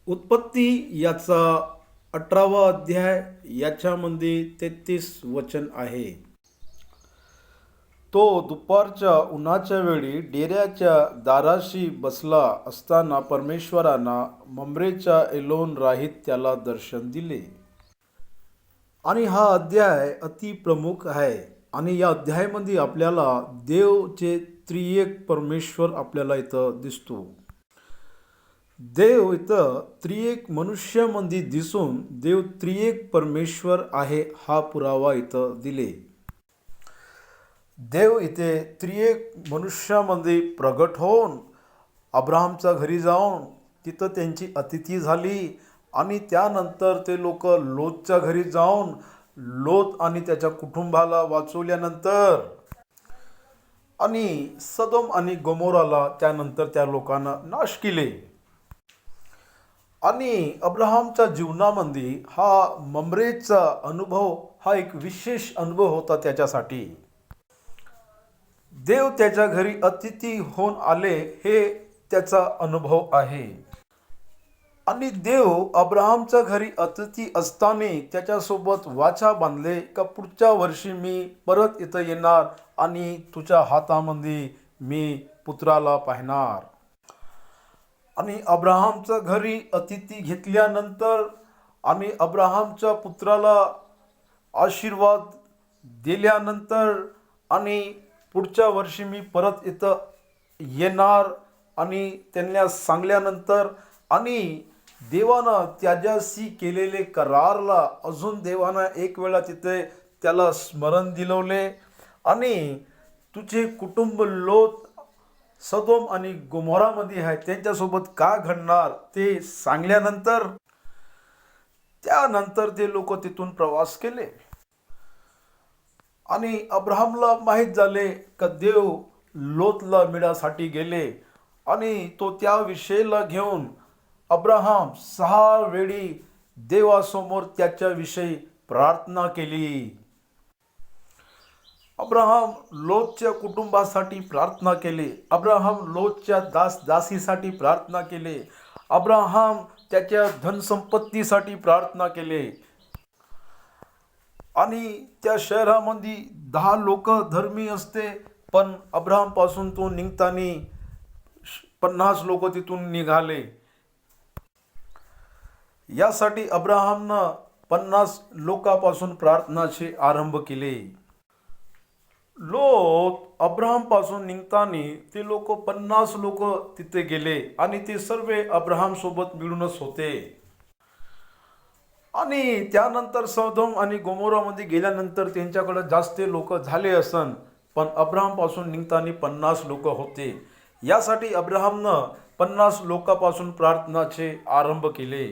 उत्पत्ती याचा 18वा अध्याय याच्यामध्ये 33 वचन आहे. तो दुपारच्या उन्हाच्या वेळी डेऱ्याच्या दाराशी बसला असताना परमेश्वरानं मम्रेच्या एलोन राहीत त्याला दर्शन दिले. आणि हा अध्याय अति प्रमुख आहे. आणि या अध्यायामध्ये आपल्याला देवचे त्रिएक परमेश्वर आपल्याला इथं दिसतो. देव इथं त्रिएक मनुष्यामध्ये दिसून देव त्रिएक परमेश्वर आहे हा पुरावा इथं दिले. देव इथे त्रिएक मनुष्यामध्ये प्रगट होऊन अब्राहमच्या घरी जाऊन तिथं त्यांची अतिथी झाली. आणि त्यानंतर ते लोक लोतच्या घरी जाऊन लोत आणि त्याच्या कुटुंबाला वाचवल्यानंतर आणि सदोम आणि गमोराला त्यानंतर त्या लोकांना नाश केले. आणि अब्राहमच्या जीवनामध्ये हा मम्रेचा अनुभव हा एक विशेष अनुभव होता त्याच्यासाठी. देव त्याच्या घरी अतिथी होऊन आले हे त्याचा अनुभव आहे. आणि देव अब्राहमच्या घरी अतिथी असताना त्याच्यासोबत वाचा बांधले का पुढच्या वर्षी मी परत इथं येणार आणि तुझ्या हातामध्ये मी पुत्राला पाहणार. आणि अब्राहमच्या घरी अतिथी घेतल्यानंतर आणि अब्राहमच्या पुत्राला आशीर्वाद दिल्यानंतर आणि पुढच्या वर्षी मी परत इथं येणार आणि त्यांना सांगल्यानंतर आणि देवानं त्याच्याशी केलेले करारला अजून देवानं एक वेळा तिथे त्याला स्मरण दिलवले. आणि तुझे कुटुंब लोत सदोम आणि गोमोरामध्ये आहे त्यांच्यासोबत का घडणार ते सांगल्यानंतर त्यानंतर ते लोक तिथून प्रवास केले. आणि अब्राहमला माहीत झाले का देव लोतला मिळासाठी गेले. आणि तो त्या विषयाला घेऊन अब्राहम 6 वेळी देवासमोर त्याच्याविषयी प्रार्थना केली. अब्राहम लोतच्या कुटुंबासाठी प्रार्थना केली. अब्राहम लोतच्या दासीसाठी प्रार्थना केली. अब्राहम त्याच्या धनसंपत्तीसाठी प्रार्थना केली. आणि त्या शहरामध्ये 10 लोक धर्मी असते पण अब्राहम पासून तो निघताना 50 लोक तिथून निघाले. यासाठी अब्राहमनं 50 लोकांपासून प्रार्थनाचे आरंभ केले. लोत अब्राहम पासून निघताना ते लोक 50 लोक तिथे गेले आणि ते सर्व अब्राहम सोबत मिळूनच होते. आणि त्यानंतर सदोम आणि गोमोरामध्ये गेल्यानंतर त्यांच्याकडे जास्त लोक झाले असन पण अब्राहम पासून निघताना 50 लोक होते. यासाठी अब्राहमनं 50 लोकांपासून प्रार्थनाचे आरंभ केले.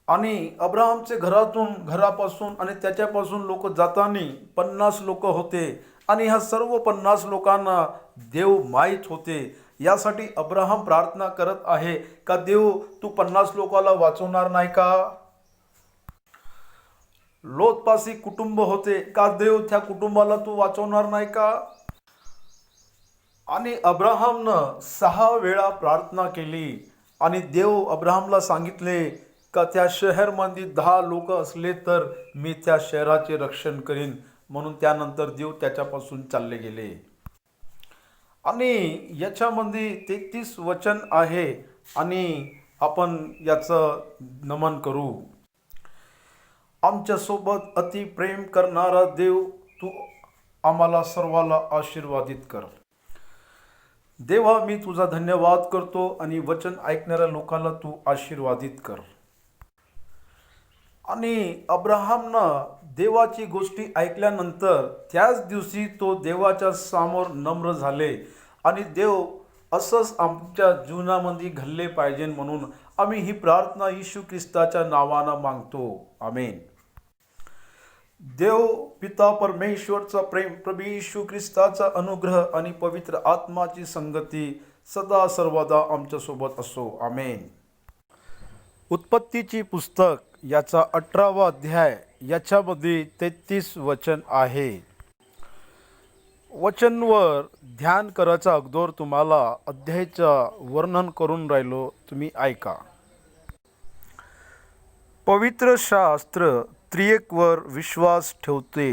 आणि अब्राहमचे घरापासून आणि त्याच्यापासून लोक जाताना 50 लोक होते. आणि ह्या सर्व 50 लोकांना देव माहीत होते. यासाठी अब्राहम प्रार्थना करत आहे का देव तू 50 लोकांना वाचवणार नाही का. लोतपाशी कुटुंब होते का देव त्या कुटुंबाला तू वाचवणार नाही का. आणि अब्राहमनं 6 वेळा प्रार्थना केली. आणि देव अब्राहमला सांगितले का त्या शहरामध्ये 10 लोक असले तर मी त्या शहराचे रक्षण करीन. म्हणून त्यानंतर देव त्याच्यापासून चालले गेले. आणि याच्यामध्ये 33 वचन आहे आणि आपण याचं नमन करू. आमच्यासोबत अति प्रेम करणारा देव तू आम्हाला सर्वाला आशीर्वादित कर. देवा मी तुझा धन्यवाद करतो आणि वचन ऐकणाऱ्या लोकांना तू आशीर्वादित कर. आणि अब्राहमनं देवाची गोष्टी ऐकल्यानंतर त्याच दिवशी तो देवाच्या समोर नम्र झाले. आणि देव असंच आमच्या जीवनामध्ये घडले पाहिजे म्हणून आम्ही ही प्रार्थना येशू ख्रिस्ताच्या नावानं मागतो. आमेन. देव पिता परमेश्वरचा प्रेम, प्रभू येशू ख्रिस्ताचा अनुग्रह आणि पवित्र आत्माची संगती सदा सर्वदा आमच्यासोबत असो. आमेन. उत्पत्तीची पुस्तक याचा 18वा अध्याय याच्यामध्ये 33 वचन आहे. वचनवर ध्यान करायचा अगोदर तुम्हाला अध्यायाचं वर्णन करून राहिलो, तुम्ही ऐका. पवित्र शास्त्र त्रिएकवर विश्वास ठेवते.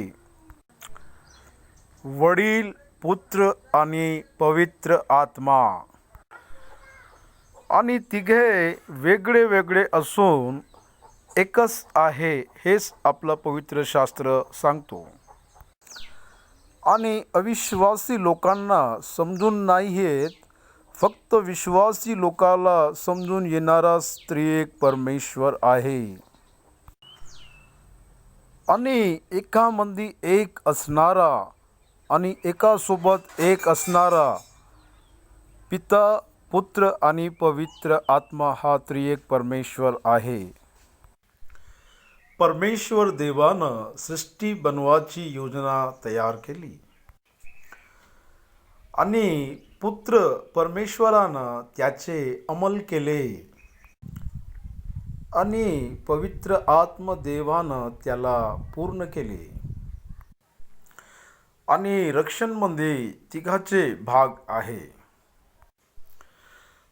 वडील, पुत्र आणि पवित्र आत्मा, आणि तिघे वेगळे वेगळे असून एकच आहे, हेच आपलं पवित्र शास्त्र सांगतो. आणि अविश्वासी लोकांना समजून नाही येत, फक्त विश्वासी लोकाला समजून येणारा त्रिएक परमेश्वर आहे. आणि एकामध्ये एक असणारा आणि एकासोबत एक असणारा पिता, पुत्र आणि पवित्र आत्मा हा त्रिएक परमेश्वर आहे. परमेश्वर देवानं सृष्टी बनवायची योजना तयार केली आणि पुत्र परमेश्वरानं त्याचे अंमल केले आणि पवित्र आत्मदेवानं त्याला पूर्ण केले. आणि रक्षणमध्ये तिघाचे भाग आहे.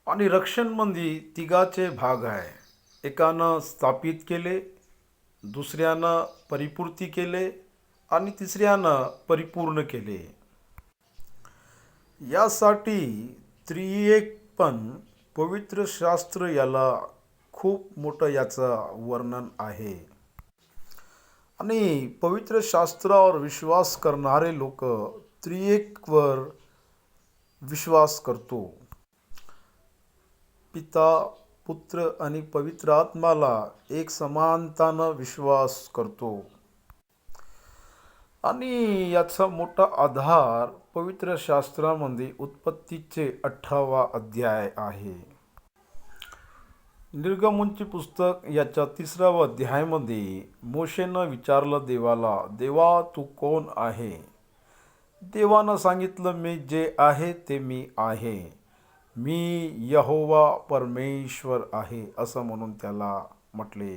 आणि रक्षणमध्ये तिघाचे भाग आहे. एकानं स्थापित केले, दुसऱ्यानं परिपूर्ती केले आणि तिसऱ्यानं परिपूर्ण केले. यासाठी त्रिएक पण पवित्र शास्त्र याला खूप मोठं याचं वर्णन आहे. आणि पवित्र शास्त्रावर विश्वास करणारे लोक त्रिएकवर विश्वास करतो. पिता, पुत्र आणि पवित्र आत्माला एक समानतानं विश्वास करतो. आणि याचा मोठा आधार पवित्र शास्त्रामध्ये उत्पत्तीचे 18वा अध्याय आहे. निर्गमनचे पुस्तक याच्या 3ऱ्या अध्यायामध्ये मोशेनं विचारलं देवाला, देवा तू कोण आहे? देवानं सांगितलं, मी जे आहे ते मी आहे, मी यहोवा परमेश्वर आहे, असं म्हणून त्याला म्हटले.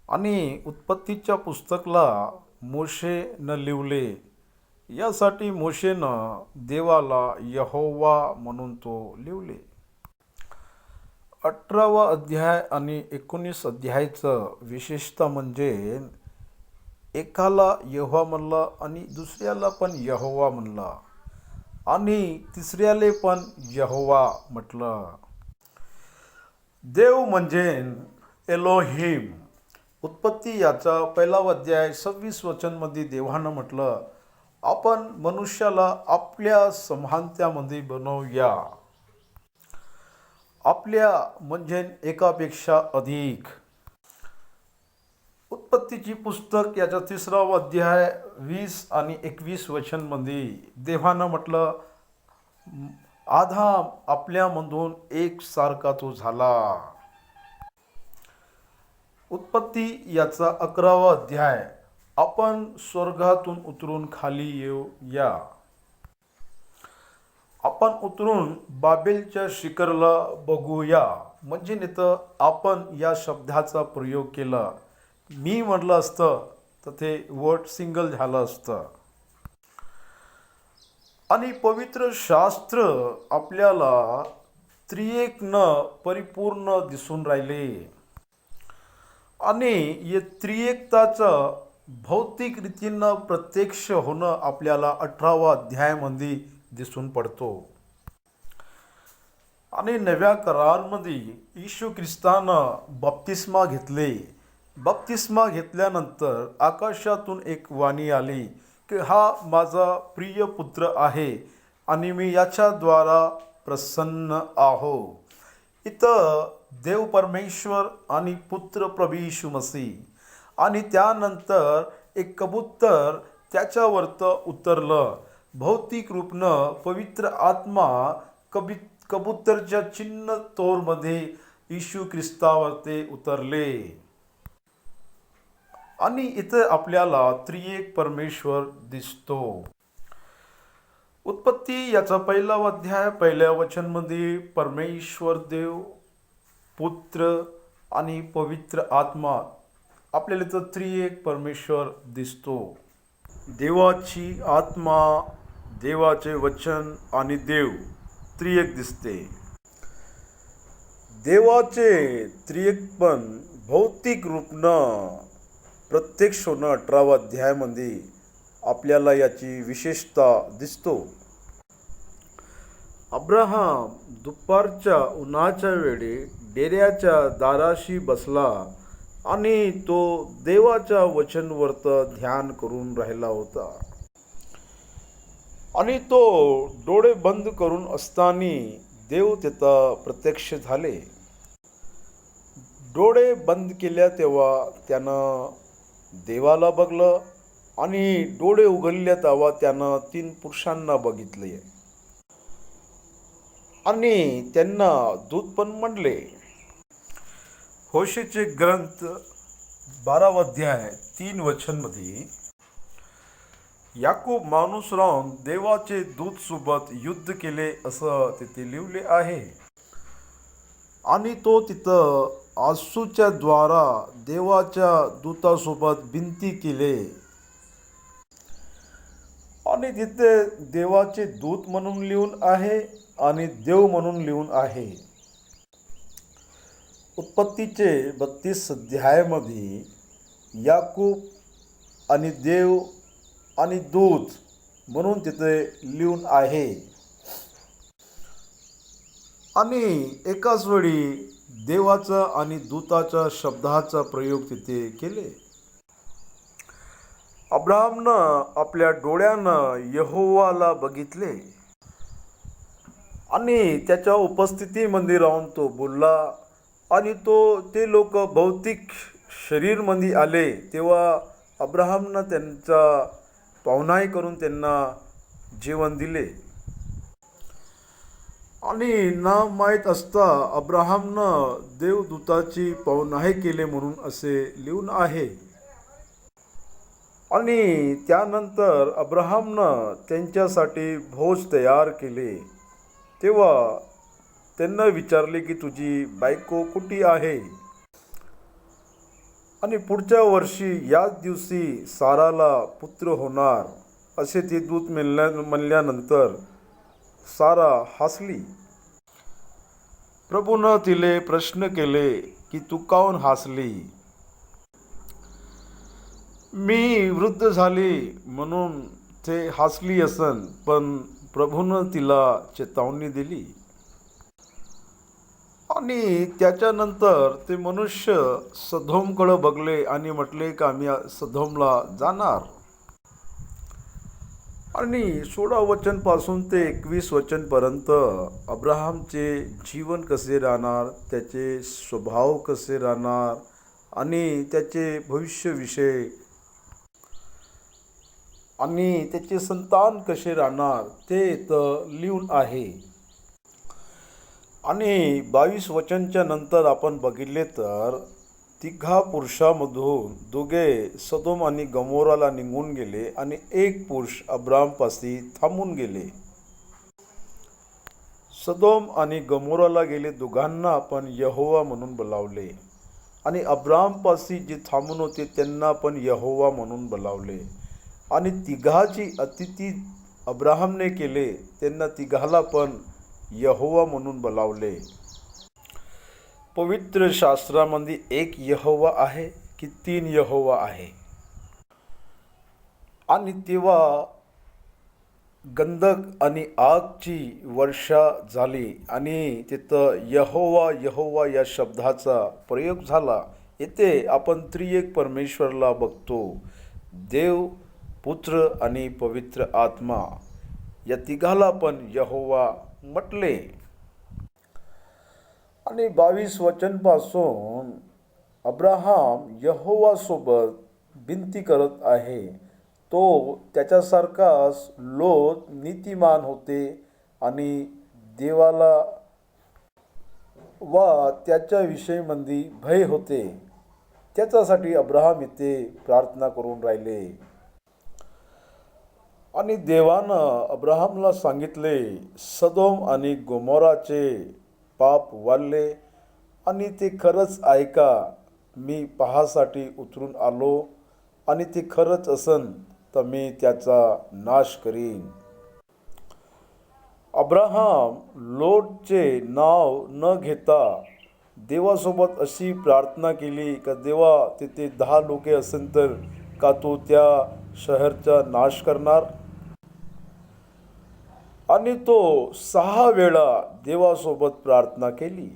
आणि उत्पत्तीच्या पुस्तकला मोशेनं लिवले. यासाठी मोशेनं देवाला यहोवा म्हणून तो लिवले. 18वा अध्याय आणि 19 अध्यायाचं विशेषता म्हणजे एकाला यहोवा म्हणला आणि दुसऱ्याला पण यहोवा म्हणला आणि तिसऱ्याले पण यहोवा म्हटलं. देव म्हणजे एलोहिम. उत्पत्ती याचा 1 अध्याय 26 वचनमध्ये देवानं म्हटलं, आपण मनुष्याला आपल्या समानतेमध्ये बनवूया. आपल्या म्हणजे एकापेक्षा अधिक. उत्पत्तीची पुस्तक याचा 3रा अध्याय 20 आणि 21 वचनमध्ये देवानं म्हटलं, आदाम आपल्यामधून एक सारखा तो झाला. उत्पत्ती याचा 11वा अध्याय, आपण स्वर्गातून उतरून खाली येऊया. आपण उतरून बाबेलच्या शिखरला बघूया. म्हणजे नेतं आपण या शब्दाचा प्रयोग केला. मी म्हटलं असतं तर ते वर्ड सिंगल झालं असतं. आणि पवित्र शास्त्र आपल्याला त्रिएकनं परिपूर्ण दिसून राहिले. आणि या त्रिएकताचं भौतिक रीतीनं प्रत्यक्ष होणं आपल्याला 18वा अध्यायामध्ये दिसून पडतो. आणि नव्या करारामध्ये येशू ख्रिस्तानं बप्तिस्मा घेतले. बप्तिस्मा घेतल्यानंतर आकाशातून एक वाणी आली की हा माझा प्रिय पुत्र आहे आणि मी याच्याद्वारा प्रसन्न आहो. इथं देव परमेश्वर आणि पुत्र प्रभू येशू मसीह आणि त्यानंतर एक कबूतर त्याच्यावरतं उतरलं. भौतिक रूपनं पवित्र आत्मा कबूतरच्या चिन्ह तोरमध्ये येशू ख्रिस्तावर ते उतरले. आणि इथे आपल्याला त्रिएक परमेश्वर दिसतो. उत्पत्ती याचा 1 अध्याय 1 वचनमध्ये परमेश्वर देव, पुत्र आणि पवित्र आत्मा आपल्याला इथं त्रिएक परमेश्वर दिसतो. देवाची आत्मा, देवाचे वचन आणि देव त्रिएक दिसते. देवाचे त्रिएकपण भौतिक रूपनं प्रत्यक्ष होणं 18व्या अध्यायामध्ये आपल्याला याची विशेषता दिसतो. अब्राहम दुपारच्या उन्हाच्या वेळी डेऱ्याच्या दाराशी बसला आणि तो देवाच्या वचनवर्त ध्यान करून राहिला होता. आणि तो डोळे बंद करून असताना देव तिथं प्रत्यक्ष झाले. डोळे बंद केल्या तेव्हा त्यानं देवाला बघलं आणि डोळे उघडल्या तेव्हा त्यानं 3 पुरुषांना बघितले आणि त्यांना दूत पण म्हणले. होशेचे ग्रंथ 12 अध्याय 3 वचनमध्ये याकूब माणूस राहून देवाचे दूत सोबत युद्ध केले असं तिथे लिहिले आहे. आणि तो तिथं आसूच्या द्वारा देवाच्या दूतासोबत विनंती केले आणि तिथे देवाचे दूत म्हणून लिहून आहे आणि देव म्हणून लिहून आहे. उत्पत्तीचे 32 अध्यायामध्ये याकूब आणि देव आणि दूत म्हणून तिथे लिहून आहे. आणि एकाच वेळी देवाचा आणि दूताच्या शब्दाचा प्रयोग तिथे केले. अब्राहमनं आपल्या डोळ्यानं यहोवाला बघितले आणि त्याच्या उपस्थितीमध्ये राहून तो बोलला. आणि ते लोक भौतिक शरीरमध्ये आले तेव्हा अब्राहमनं त्यांचा पाहुणाई करून त्यांना जेवण दिले. आणि ना माहीत असता अब्राहमनं देवदूताची पाहुणाई केले म्हणून असे लिहून आहे. आणि त्यानंतर अब्राहमनं त्यांच्यासाठी भोज तयार केले. तेव्हा त्यांना विचारले की तुझी बायको कुठे आहे. आणि पुढच्या वर्षी याच दिवशी साराला पुत्र होणार असे ते दूत म्हणल्यानंतर सारा हसली. प्रभूनं तिले प्रश्न केले की तू काऊन हसली. मी वृद्ध झाली म्हणून ते हसली असन, पण प्रभूनं तिला चेतावणी दिली. आणि त्याच्यानंतर ते मनुष्य सदोमकडे बघले आणि म्हटले की आम्ही सदोमला जाणार. आणि 16 वचनपासून ते 21 वचनपर्यंत अब्राहमचे जीवन कसे राहणार, त्याचे स्वभाव कसे राहणार आणि त्याचे भविष्यविषय आणि त्याचे संतान कसे राहणार ते इथं लिहून आहे. आणि 22 वचनच्या नंतर आपण बघितले तर 3 पुरुषांमधून 2 सदोम आणि गमोराला निघून गेले आणि 1 पुरुष अब्रामपाशी थांबून गेले. सदोम आणि गमोराला गेले दोघांना आपण यहोवा म्हणून बोलावले आणि अब्रामपाशी जे थांबून होते त्यांना पण यहोवा म्हणून बोलावले. आणि 3ची अतिथी अब्राहमने केले, त्यांना 3ला पण यहोवा म्हणून बोलावले. पवित्र शास्त्रामध्ये 1 यहोवा आहे की 3 यहोवा आहे. आणि तेव्हा गंधक आणि आगची वर्षा झाली आणि तिथं यहोवा यहोवा या शब्दाचा प्रयोग झाला. येथे आपण त्रिएक परमेश्वरला बघतो. देव, पुत्र आणि पवित्र आत्मा या 3ला पण यहोवा म्हटले. आणि 22 वचनपासून अब्राहम यहोवासोबत विनंती करत आहे. तो त्याच्यासारखाच लोत नीतिमान होते आणि देवाला वा त्याच्या विषयीमध्ये भय होते. त्याच्यासाठी अब्राहम इथे प्रार्थना करून राहिले. आणि देवानं अब्राहमला सांगितले, सदोम आणि गोमोराचे पाप वाढले आणि ते खरंच ऐका, मी पाहासाठी उतरून आलो आणि ते खरंच असन तर मी त्याचा नाश करीन. अब्राहाम लोटचे नाव न घेता देवासोबत अशी प्रार्थना केली का देवा, तिथे 10 लोके असेल तर का तू त्या शहरचा नाश करणार? आणि तो 6 वेळा देवासोबत प्रार्थना केली.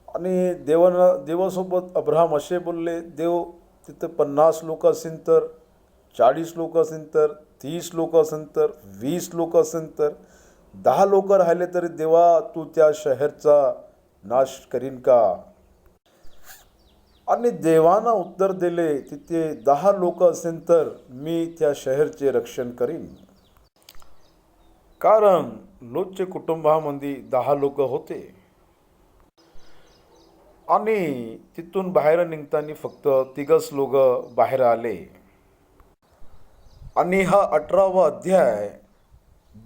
आणि देवासोबत अब्राहम असे बोलले, देव, तिथे 50 लोक असेल तर, 40 लोक असेल तर, 30 लोक असेल तर, 20 लोक असेल तर, 10 लोक राहिले तरी देवा, तू त्या शहरचा नाश करीन का? आणि देवानं उत्तर दिले, तिथे 10 लोक असेल तर मी त्या शहरचे रक्षण करीन. कारण लोटच्या कुटुंबामध्ये 10 लोक होते. आणि तिथून बाहेर निघताना फक्त 3च लोक बाहेर आले. आणि हा 18वा अध्याय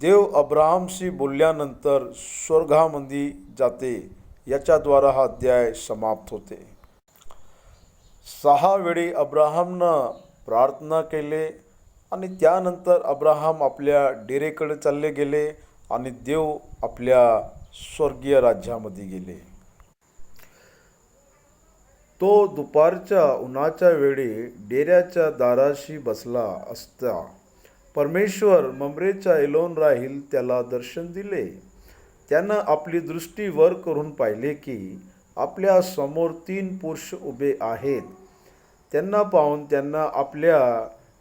देव अब्राहमशी बोलल्यानंतर स्वर्गामध्ये जाते, याच्याद्वारा हा अध्याय समाप्त होते. 6 वेळी अब्राहमनं प्रार्थना केले आणि त्यानंतर अब्राहम आपल्या डेरेकडे चालले गेले आणि देव आपल्या स्वर्गीय राज्यामध्ये गेले. तो दुपारच्या उन्हाच्या वेळी डेऱ्याच्या दाराशी बसला असता परमेश्वर ममरेच्या एलोन राहील त्याला दर्शन दिले. त्यानं आपली दृष्टी वर करून पाहिले की आपल्या समोर 3 पुरुष उभे आहेत. त्यांना पाहून त्यांना आपल्या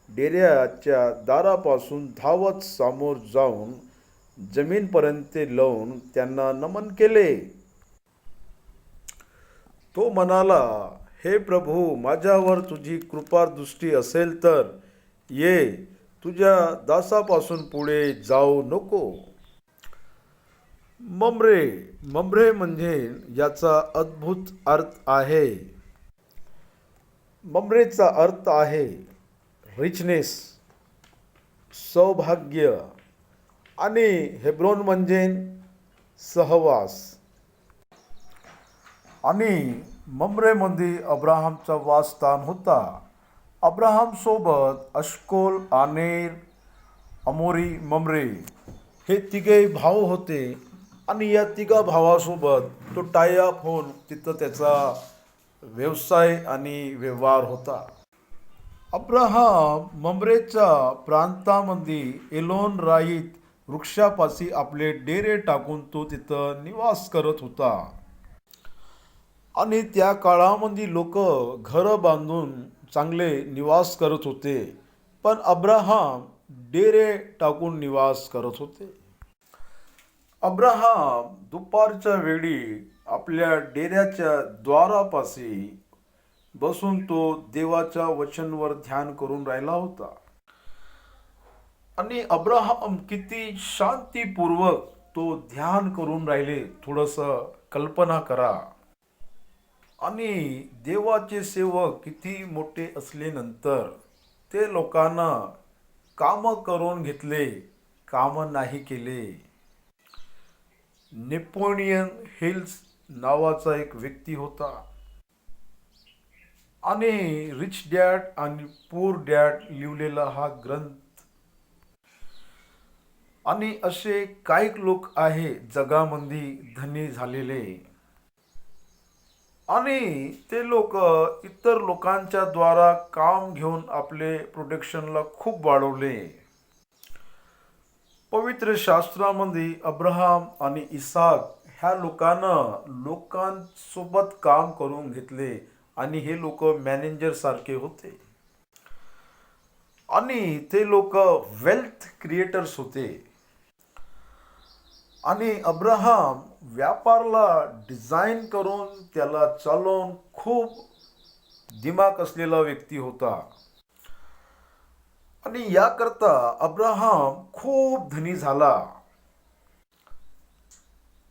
डेऱ्याच्या दारापासून धावत समोर जाऊन जमीनपर्यंत लावून त्यांना नमन केले. तो म्हणाला, हे प्रभू, माझ्यावर तुझी कृपादृष्टी असेल तर ये, तुझ्या दासापासून पुढे जाऊ नको. ममरे म्हणजे याचा अद्भुत अर्थ आहे. ममरेचा अर्थ आहे रिचनेस, सौभाग्य, आणि हेब्रोन म्हणजे सहवास. आणि ममरेमध्ये अब्राहमचा वासस्थान होता. अब्राहम सोबत अश्कोल, आनेर, अमोरी, ममरे हे 3 भाऊ होते. आणि या 3 भावासोबत तो टाय अप होऊन तिथं त्याचा व्यवसाय आणि व्यवहार होता. अब्राहम ममरेच्या प्रांतामध्ये एलोन राईत वृक्षापाशी आपले डेरे टाकून तो तिथं निवास करत होता. आणि त्या काळामध्ये लोक घरं बांधून चांगले निवास करत होते, पण अब्राहम डेरे टाकून निवास करत होते. अब्राहम दुपारच्या वेळी आपल्या डेऱ्याच्या द्वारापाशी बसून तो देवाच्या वचनवर ध्यान करून राहिला होता. आणि अब्राहम किती शांतीपूर्वक तो ध्यान करून राहिले, थोडंसं कल्पना करा. आणि देवाचे सेवक किती मोठे असल्यानंतर ते लोकांना काम करून घेतले, काम नाही केले. नेपोलियन हिल्स नावाचा एक व्यक्ती होता. आणि रिच डॅड आणि पूर डॅड लिहिलेला हा ग्रंथ. आणि असे काही लोक आहे जगामध्ये धनी झालेले. आणि ते लोक इतर लोकांच्या द्वारा काम घेऊन आपले प्रोडक्शनला खूप वाढवले. पवित्र शास्त्रामध्ये अब्राहम आणि इसाक ह्या लोकांसोबत काम करून घेतले. आणि हे लोक मॅनेजर सारखे होते. आणि ते लोक वेल्थ क्रिएटर्स होते. आणि अब्राहम व्यापारला डिझाईन करून त्याला चालवून खूप दिमाग असलेला व्यक्ती होता. आणि याकरता अब्राहम खूप धनी झाला.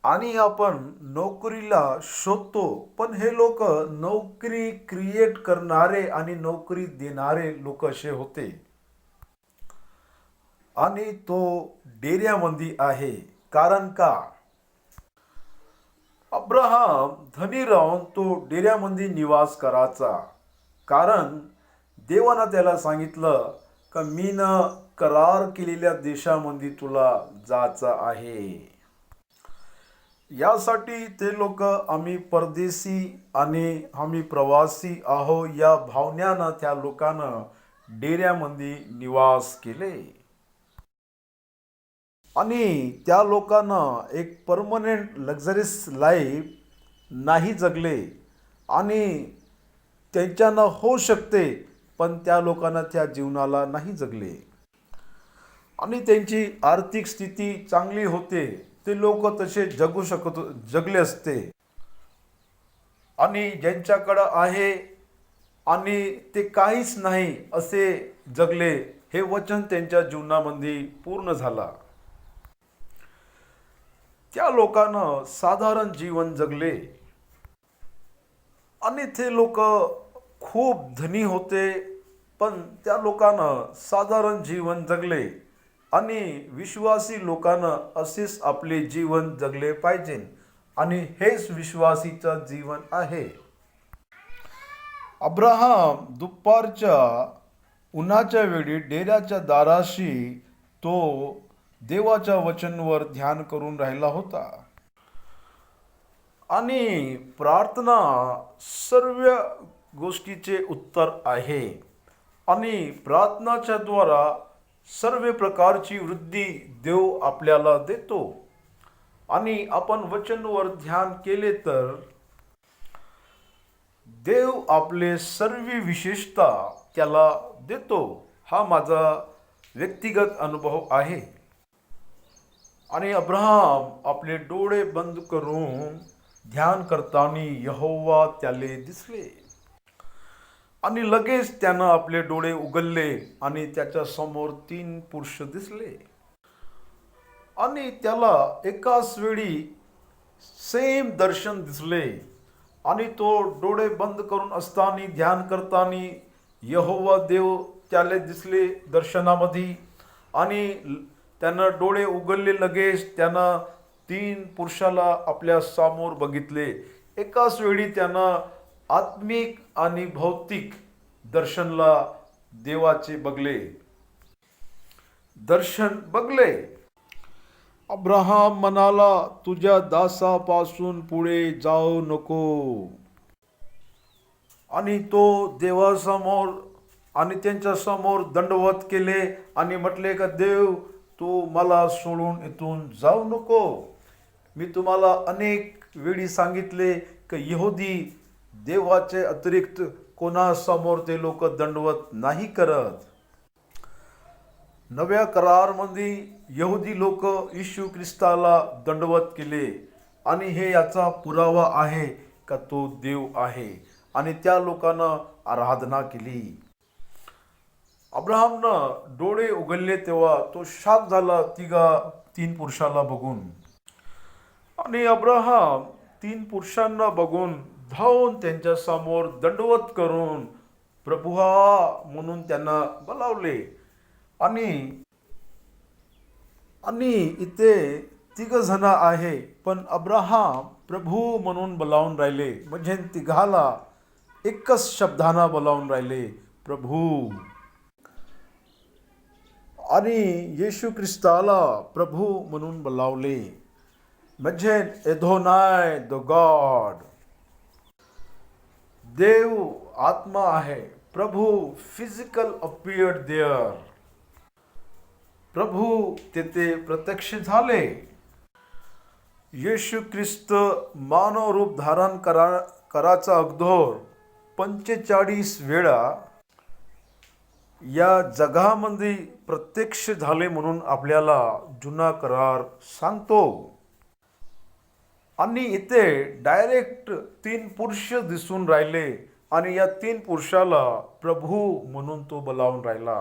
आणि आपण नोकरीला शोधतो, पण हे लोक नोकरी क्रिएट करणारे आणि नोकरी देणारे लोक असे होते. आणि तो डेऱ्यामध्ये आहे. कारण का? अब्राहम धनी राहून तो डेऱ्यामध्ये निवास करायचा. कारण देवानं त्याला सांगितलं का मी न करार केलेल्या देशामध्ये तुला जायचं आहे. यासाठी ते लोक आम्ही परदेशी आणि आम्ही प्रवासी आहो या भावनेनं त्या लोकांना डेऱ्यामध्ये निवास केले आणि त्या लोकांना एक परमनंट लक्झरीस लाईफ नाही जगले आणि त्यांच्यानं होऊ शकते पण त्या लोकांना त्या जीवनाला नाही जगले आणि त्यांची आर्थिक स्थिती चांगली होते ते लोक तसे जगले असते आणि ज्यांच्याकडं आहे आणि ते काहीच नाही असे जगले हे वचन त्यांच्या जीवनामध्ये पूर्ण झाला. त्या लोकांना साधारण जीवन जगले आणि ते लोक खूप धनी होते पण त्या लोकांना साधारण जीवन जगले आणि विश्वासी लोकांना असेच आपले जीवन जगले पाहिजे आणि हेच विश्वासीचं जीवन आहे. अब्राहम दुपारच्या उन्हाच्या वेळी डेऱ्याच्या दाराशी तो देवाच्या वचनवर ध्यान करून राहिला होता आणि प्रार्थना सर्व गोष्टीचे उत्तर आहे आणि प्रार्थनाच्या द्वारा सर्व प्रकारची वृद्धी देव आपल्याला देतो आणि आपण वचनवर ध्यान केले तर देव आपले सर्व विशेषता त्याला देतो. हा माझा व्यक्तिगत अनुभव आहे. आणि अब्राहम आपले डोळे बंद करून ध्यान करताना यहोवा त्याले दिसले आणि लगेच त्यानं आपले डोळे उघडले आणि त्याच्या समोर 3 पुरुष दिसले आणि त्याला एकाच वेळी सेम दर्शन दिसले आणि तो डोळे बंद करून असताना ध्यान करताना यहोवा देव त्याला दिसले दर्शनामध्ये आणि त्यानं डोळे उघडले लगेच त्यानं 3 पुरुषाला आपल्या समोर बघितले. एकाच वेळी त्यानं आत्मिक आणि भौतिक दर्शनला देवाचे दर्शन बघले. अब्राहम म्हणाला तुझ्या दासापासून पुढे जाऊ नको आणि तो देवासमोर आणि त्यांच्या समोर दंडवत केले आणि म्हटले का देव तू मला सोडून इथून जाऊ नको. मी तुम्हाला अनेक वेळी सांगितले की यहुदी देवाचे अतिरिक्त कोणासमोर ते लोक दंडवत नाही करत. नव्या करारमध्ये यहुदी लोक येशू ख्रिस्ताला दंडवत केले आणि हे याचा पुरावा आहे का तो देव आहे आणि त्या लोकांना आराधना केली. अब्राहमनं डोळे उघडले तेव्हा तो शाक झाला 3 पुरुषाला बघून आणि अब्राहम 3 पुरुषांना बघून धावून त्यांच्या समोर दंडवत करून प्रभुआ म्हणून त्यांना बोलावले आणि इथे 3 जण आहे पण अब्राहम प्रभू म्हणून बोलावून राहिले म्हणजे 3 एकच शब्दानं बोलावून राहिले प्रभू. आणि येशू ख्रिस्ताला प्रभू म्हणून बोलावले म्हणजे एधोनाय द गॉड. देव आत्मा आहे. प्रभू फिजिकल अपीयर्ड देअर. प्रभू तेथे प्रत्यक्ष झाले. येशू ख्रिस्त मानव रूप धारण कराचा अगोदर 45 वेळा या जगामध्ये प्रत्यक्ष झाले म्हणून आपल्याला जुना करार सांगतो आणि इथे डायरेक्ट 3 पुरुष दिसून राहिले आणि या 3 पुरुषाला प्रभू म्हणून तो बोलावून राहिला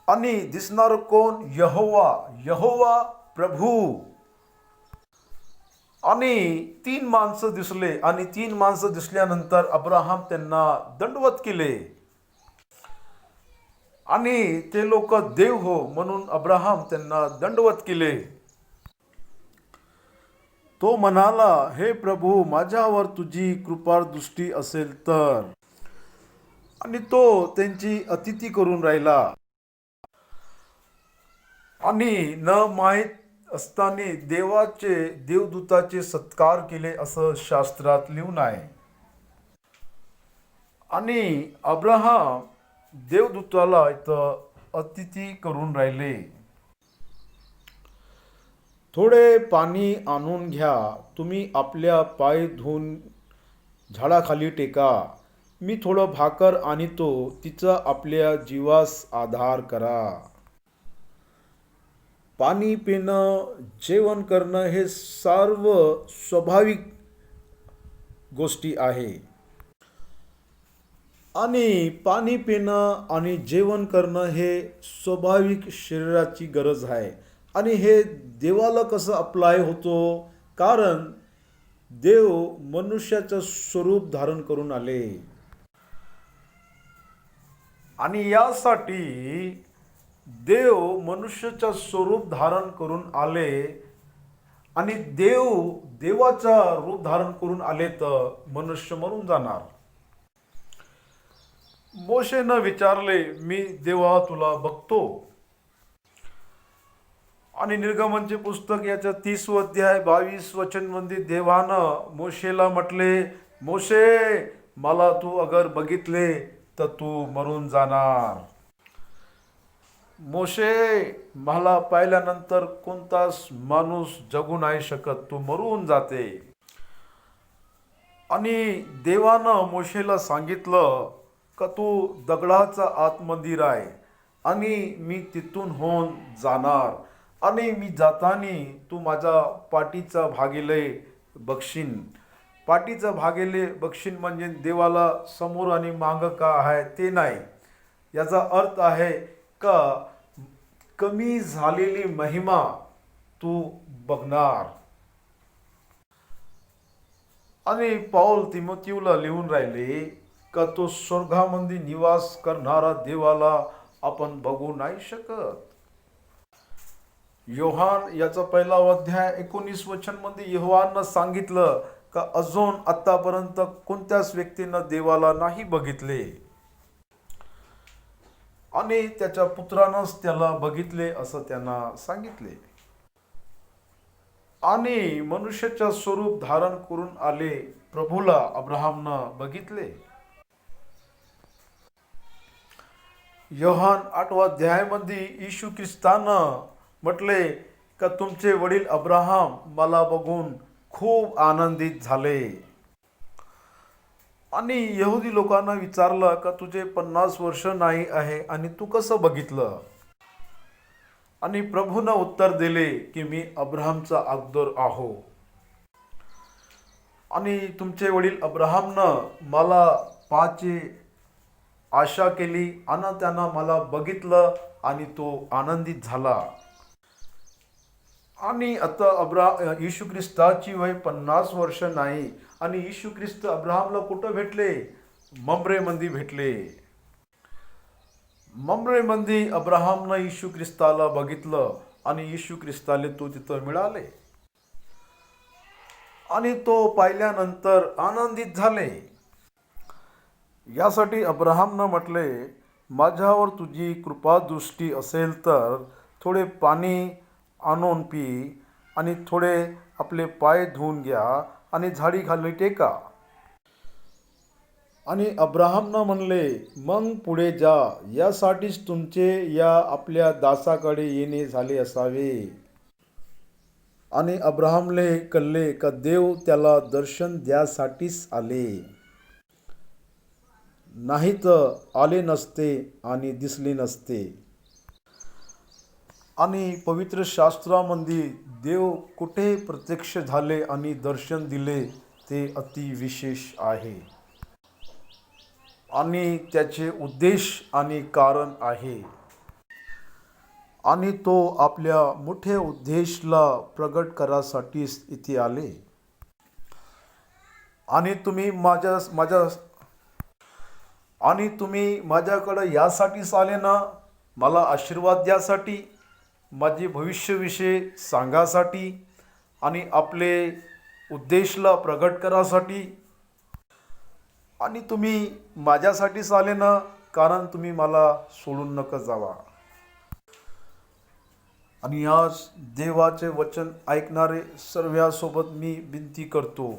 आणि दिसणार कोण यहोवा प्रभू आणि 3 माणसं दिसले आणि 3 माणसं दिसल्यानंतर अब्राहम त्यांना दंडवत केले आणि ते लोक देव हो म्हणून अब्राहम त्यांना दंडवत केले. तो म्हणाला हे प्रभू माझ्यावर तुझी कृपादृष्टी असेल तर आणि तो त्यांची अतिथी करून राहिला. आणि न माहीत असताना देवदूताचे सत्कार केले असं शास्त्रात लिहून आहे. आणि अब्राहम देवदूताला इथं अतिथी करून राहिले. थोडे पाणी आणून घ्या, तुम्ही आपल्या पाय धुवून झाडाखाली टेका, मी थोडं भाकर आणतो, तिचा आपल्या जीवास आधार करा. पाणी पिणं, जेवण करणं हे सर्व स्वाभाविक गोष्टी आहे. आणि पाणी पिणं आणि जेवण करणं हे स्वाभाविक शरीराची गरज आहे. आणि हे देवाला कसं अप्लाय होतो, कारण देव मनुष्याचं स्वरूप धारण करून आले. आणि यासाठी देव मनुष्याचं स्वरूप धारण करून आले. आणि देवाचा रूप धारण करून आले तर मनुष्य मरून जाणार. मोशेनं विचारले, मी देवा तुला बघतो. आणि निर्गमनचे पुस्तक याच्या 30 अध्याय 22 वचनमध्ये देवानं मोशेला म्हटले, मोशे, मला तू अगर बघितले तर तू मरून जाणार. मोशे, मला पाहिल्यानंतर कोणताच माणूस जगू नाही शकत, तू मरून जाते. आणि देवानं मोशेला सांगितलं का तू दगडाचा आतमंदिर आहे आणि मी तिथून होऊन जाणार. आणि मी जाताना तू माझा पाठीचा भागीले बघशील. पाठीचा भागीले बघशील म्हणजे देवाला समोर आणि मागं का आहे ते नाही. याचा अर्थ आहे का कमी झालेली महिमा तू बघणार. आणि पौल तिमोथीला लिहून राहिले का तो स्वर्गामध्ये निवास करणारा देवाला आपण बघू नाही शकत. योहान याचा 1 अध्याय 19 वचनमध्ये योहाननं सांगितलं का अजून आतापर्यंत कोणत्याच व्यक्तीनं देवाला नाही बघितले आणि त्याच्या पुत्रानंच त्याला बघितले असं त्यांना सांगितले. आणि मनुष्याचं स्वरूप धारण करून आले प्रभूला अब्राहमनं बघितले. योहान 8 अध्यायामध्ये येशू ख्रिस्तानं म्हटले का तुमचे वडील अब्राहम मला बघून खूप आनंदित झाले. आणि यहुदी लोकांना विचारलं का तुझे 50 वर्ष नाही आहे आणि तू कसं बघितलं. आणि प्रभूनं उत्तर दिले की मी अब्राहमचा अगोदर आहो. आणि तुमचे वडील अब्राहमनं मला पाहायची आशा केली आणि त्यानं मला बघितलं आणि तो आनंदित झाला. आणि आता येशू ख्रिस्ताची वय 50 वर्ष नाही. आणि येशू ख्रिस्त अब्राहमला कुठं भेटले, ममरेमध्ये भेटले. ममरेमध्ये अब्राहमनं येशू ख्रिस्ताला बघितलं आणि येशू ख्रिस्ताले तो तिथं मिळाले. आणि तो पाहिल्यानंतर आनंदित झाले. यासाठी अब्राहमनं म्हटले, माझ्यावर तुझी कृपादृष्टी असेल तर थोडे पाणी आणून पी आणि थोडे आपले पाय धुवून घ्या आणि झाडी खाली टेका. आणि अब्राहमनं म्हणले, मग पुढे जा, यासाठीच तुमचे या आपल्या दासाकडे येणे झाले असावे. आणि अब्राहमले कळले का देव त्याला दर्शन द्यासाठीच आले, नाही तर आले नसते आणि दिसले नसते. आणि पवित्र शास्त्रामध्ये देव कुठे प्रत्यक्ष झाले आणि दर्शन दिले ते अतिविशेष आहे. आणि त्याचे उद्देश आणि कारण आहे. आणि तो आपल्या मोठ्या उद्देशाला प्रगट करासाठीच इथे आले. आणि तुम्ही माझ्याकडे यासाठीच आले ना, मला आशीर्वाद द्यासाठी, माझे भविष्यविषयी सांगासाठी आणि आपले उद्देशला प्रगट करासाठी. आणि तुम्ही माझ्यासाठीच आले ना, कारण तुम्ही मला सोडून नका जावा. आणि आज देवाचे वचन ऐकणारे सर्वांसोबत मी विनंती करतो.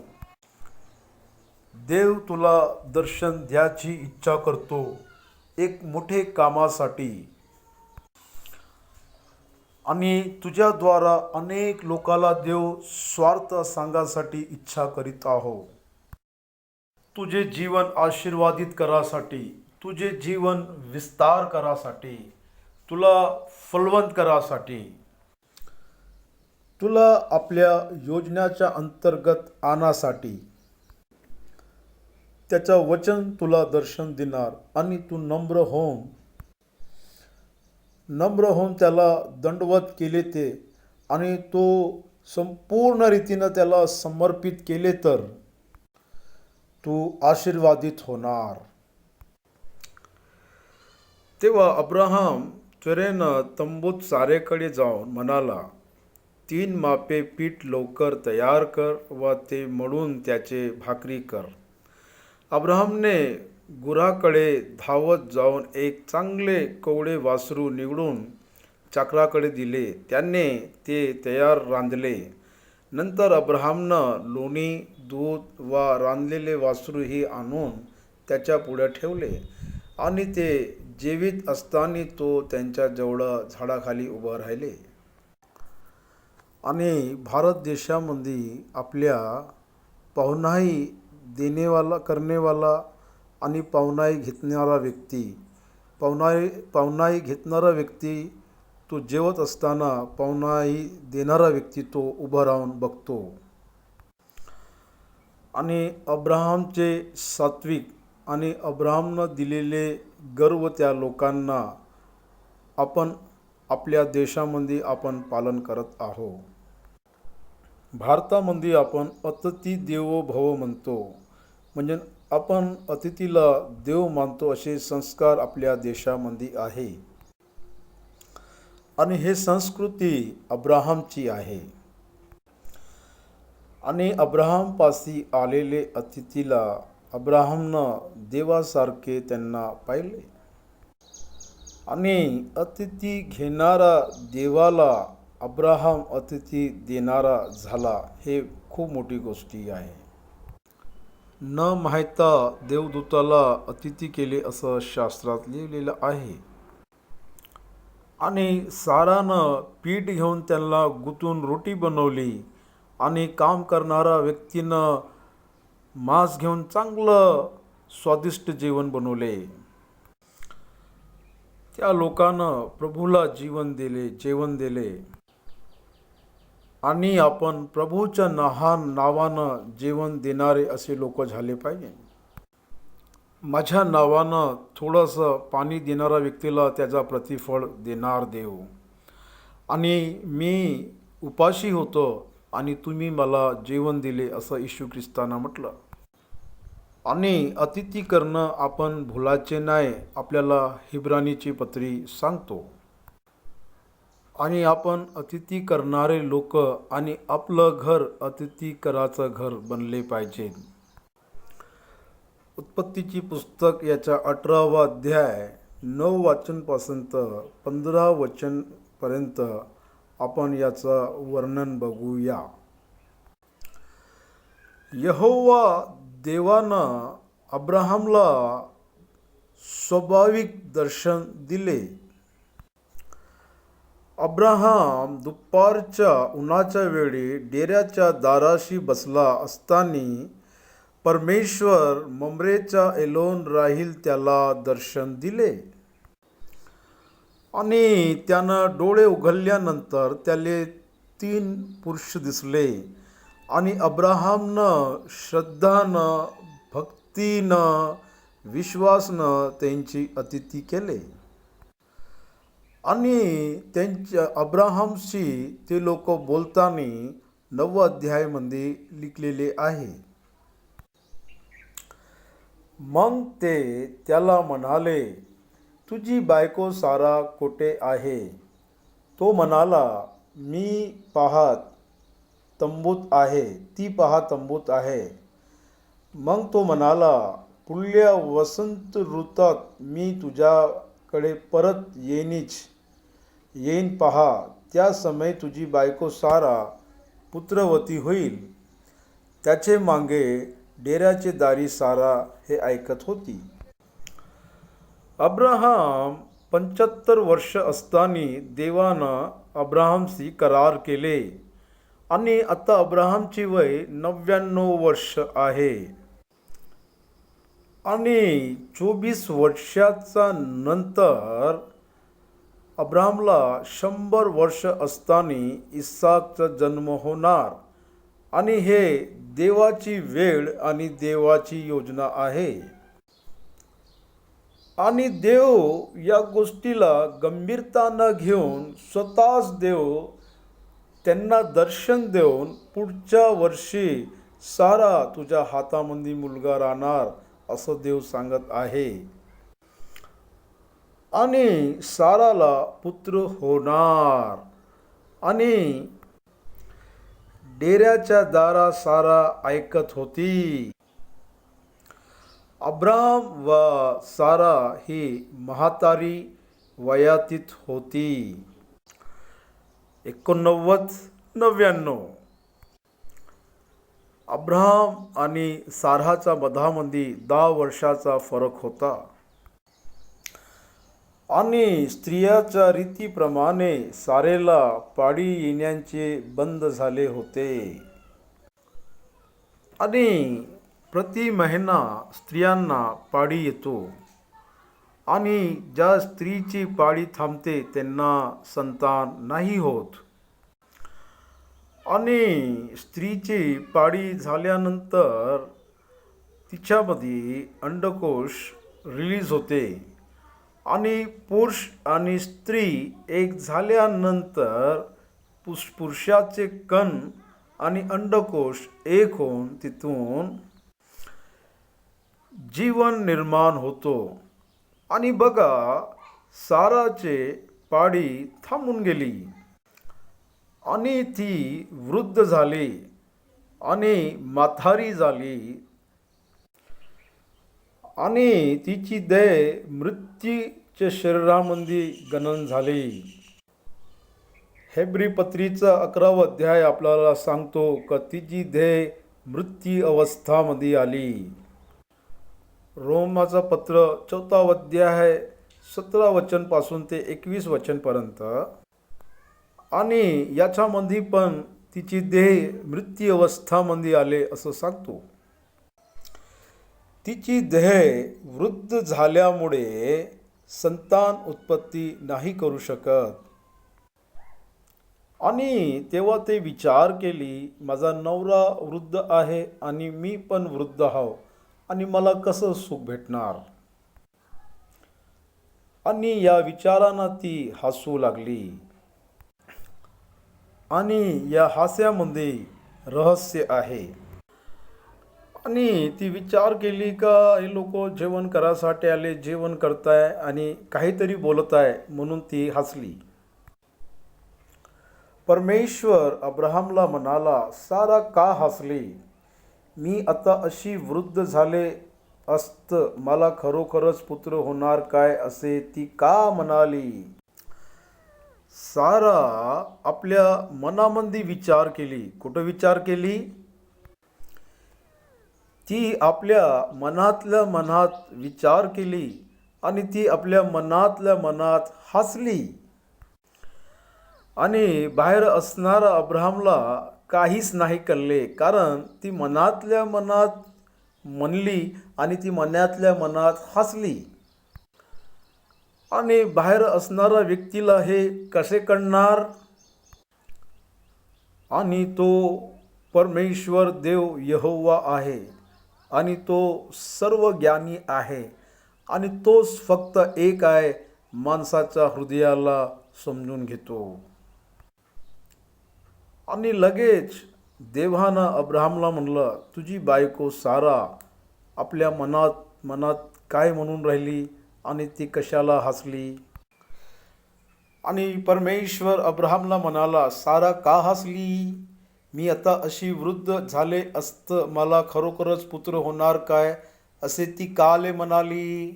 देव तुला दर्शन द्यायची इच्छा करतो, एक मोठे कामासाठी. आणि तुझ्याद्वारा अनेक लोकाला देव स्वार्थ सांगासाठी इच्छा करीत आहो. तुझे जीवन आशीर्वादित करासाठी, तुझे जीवन विस्तार करासाठी, तुला फलवंत करासाठी, तुला आपल्या योजनेच्या अंतर्गत आणण्यासाठी त्याचं वचन तुला दर्शन देणार. आणि तू नम्र होऊन त्याला दंडवत केले ते, आणि तो संपूर्ण रीतीनं त्याला समर्पित केले तर तू आशीर्वादित होणार. तेव्हा अब्राहम त्वरेनं तंबूत सारेकडे जाऊन म्हणाला, 3 मापे पीठ लवकर तयार कर व ते मळून त्याचे भाकरी कर. अब्राहमने गुराकडे धावत जाऊन एक चांगले कवळे वासरू निवडून चाकराकडे दिले. त्याने ते तयार रांधले. नंतर अब्राहमनं लोणी, दूध व रांधलेले वासरूही आणून त्याच्या पुढे ठेवले, आणि ते जेवीत असताना तो त्यांच्याजवळ झाडाखाली उभं राहिले. आणि भारत देशामध्ये आपल्या पाहुणाई करनेवाला आणि पाहुणाई घेतणारा व्यक्ती तो जेवत असताना पाहुणाई देणारा व्यक्ती तो उभा राहून बघतो. आणि अब्राहमचे सात्विक आणि अब्राहमनं दिलेले गर्व त्या लोकांना आपण आपल्या देशामध्ये आपण पालन करत आहोत. भारतामध्ये आपण अतिथी देवो भव म्हणतो, म्हणजे आपण अतिथीला देव मानतो. असे संस्कार आपल्या देशामध्ये आहे, आणि हे संस्कृती अब्राहमची आहे. आणि अब्राहमपाशी आलेले अतिथीला अब्राहमनं देवासारखे त्यांना पाहिले. आणि अतिथी घेणारा देवाला अब्राहम अतिथी देणारा झाला. हे खूप मोठी गोष्टी आहे. न माहिता देवदूताला अतिथी केले असं शास्त्रात लिहिलेलं आहे. आणि सारानं पीठ घेऊन त्यांना गुंतून रोटी बनवली, आणि काम करणारा व्यक्तीनं मांस घेऊन चांगलं स्वादिष्ट जेवण बनवले. त्या लोकांनं प्रभूला जेवण दिले. आणि आपण प्रभूच्या नावानं जेवण देणारे असे लोक झाले पाहिजे. माझ्या नावानं थोडंसं पाणी देणारा व्यक्तीला त्याचा प्रतिफळ देणार देव. आणि मी उपाशी होतो आणि तुम्ही मला जेवण दिले असं येशू ख्रिस्तानं म्हटलं. आणि अतिथी करणं आपण भुलाचे नाही, आपल्याला इब्रानीची पत्री सांगतो. आणि आपण अतिथी करणारे लोक आणि आपलं घर अतिथी कराचं घर बनले पाहिजे. उत्पत्तीची पुस्तक याचा 18वा अध्याय 9 वचनपासून 15 वचनपर्यंत आपण याचं वर्णन बघूया. यहोवा देवानं अब्राहमला स्वाभाविक दर्शन दिले. अब्राहम दुपारच्या उन्हाच्या वेळी डेऱ्याच्या दाराशी बसला असताना परमेश्वर ममरेचा एलोन राहील त्याला दर्शन दिले. आणि त्यानं डोळे उघडल्यानंतर त्याले 3 पुरुष दिसले. आणि अब्राहमनं श्रद्धानं, भक्तीनं, विश्वासनं त्यांची अतिथी केले. आणि त्यांच्या अब्राहमशी ते लोक बोलताना 9 अध्यायामध्ये लिखलेले आहे. मग ते त्याला म्हणाले, तुझी बायको सारा कोठे आहे? तो म्हणाला, मी पाहत तंबूत आहे. ती पहा तंबूत आहे. मग तो म्हणाला, पुढल्या वसंत ऋतूत मी तुझ्याकडे परत येईन पहा, त्या समय तुझी बायको सारा पुत्रवती होईल. त्याचे मागे डेऱ्याचे दारी सारा हे ऐकत होती. अब्राहम 75 वर्ष असताना देवानं अब्राहमशी करार केले आणि आता अब्राहमची वय 99 वर्ष आहे. आणि 24 वर्षाचा नंतर अब्राहमला 100 वर्ष असताना इसाकचा जन्म होणार. आणि हे देवाची वेळ आणि देवाची योजना आहे. आणि देव या गोष्टीला गंभीरता न घेऊन स्वतःच देव त्यांना दर्शन देऊन पुढच्या वर्षी सारा तुझ्या हातामध्ये मुलगा राहणार असं देव सांगत आहे. आणि साराला पुत्र होणार. आणि डेऱ्याच्या दारा सारा ऐकत होती. अब्राहम व सारा ही म्हातारी वयातीत होती. 89-99. अब्राहम आणि साराच्या मधामध्ये 10 वर्षाचा फरक होता. आणि स्त्रियाच्या रीतीप्रमाणे सारेला पाळी येण्याचे बंद झाले होते. आणि प्रति महिना स्त्रियांना पाळी येतो. आणि ज्या स्त्रीची पाळी थांबते त्यांना संतान नाही होत. आणि स्त्रीची पाळी झाल्यानंतर तिच्यामध्ये अंडकोश रिलीज होते. आणि पुरुष आणि स्त्री एक झाल्यानंतर पुरुषाचे कण आणि अंडकोश एक होऊन तिथून जीवन निर्माण होतो. आणि बघा, साराचे पाळी थांबून गेली आणि ती वृद्ध झाली आणि म्हातारी झाली. आणि तिची देह मृत्यूच्या शरीरामध्ये गणन झाली. हेब्री पत्रीचा 11वा अध्याय आपल्याला सांगतो की तिची देह मृत्यू अवस्थामध्ये आली. रोमाचा पत्र 4 अध्याय 17 वचनपासून ते 21 वचनपर्यंत. आणि याच्यामध्ये पण तिची देह मृत्यू अवस्थामध्ये आले असं सांगतो. तिची देह वृद्ध झाल्यामुळे संतान उत्पत्ती नाही करू शकत. आणि तेव्हा ते विचार केली, माझा नवरा वृद्ध आहे आणि मी पण वृद्ध आहो आणि मला कसं सुख भेटणार. आणि या विचारानं ती हसू लागली. आणि या हास्यामध्ये रहस्य आहे. आणि ती विचार केली का हे लोक जेवण करायसाठी आले, जेवण करताय आणि काहीतरी बोलत आहे म्हणून ती हसली. परमेश्वर अब्राहमला म्हणाला, सारा का हसली? मी आता अशी वृद्ध झाले असतं मला खरोखरच पुत्र होणार काय असे ती का म्हणाली? सारा आपल्या मनामध्ये विचार केली. कुठं विचार केली? ती आपल्या मनातल्या मनात विचार केली आणि ती आपल्या मनातल्या मनात हसली. आणि बाहेर असणारा अब्राहमला काहीच नाही कळले, कारण ती मनातल्या मनात म्हणली आणि ती मनातल्या मनात हसली. आणि बाहेर असणाऱ्या व्यक्तीला हे कसे कळणार? आणि तो परमेश्वर देव यहोवा आहे आणि तो सर्व ज्ञानी आहे आणि तोच फक्त एक आहे, माणसाच्या हृदयाला समजून घेतो. आणि लगेच देवानं अब्राहमला म्हणलं, तुझी बायको सारा आपल्या मनात काय म्हणून राहिली आणि ती कशाला हसली? आणि परमेश्वर अब्राहमला म्हणाला, सारा का हसली? मी आता अशी वृद्ध झाले असतं मला खरोखरच पुत्र होणार काय असे ती काले म्हणाली.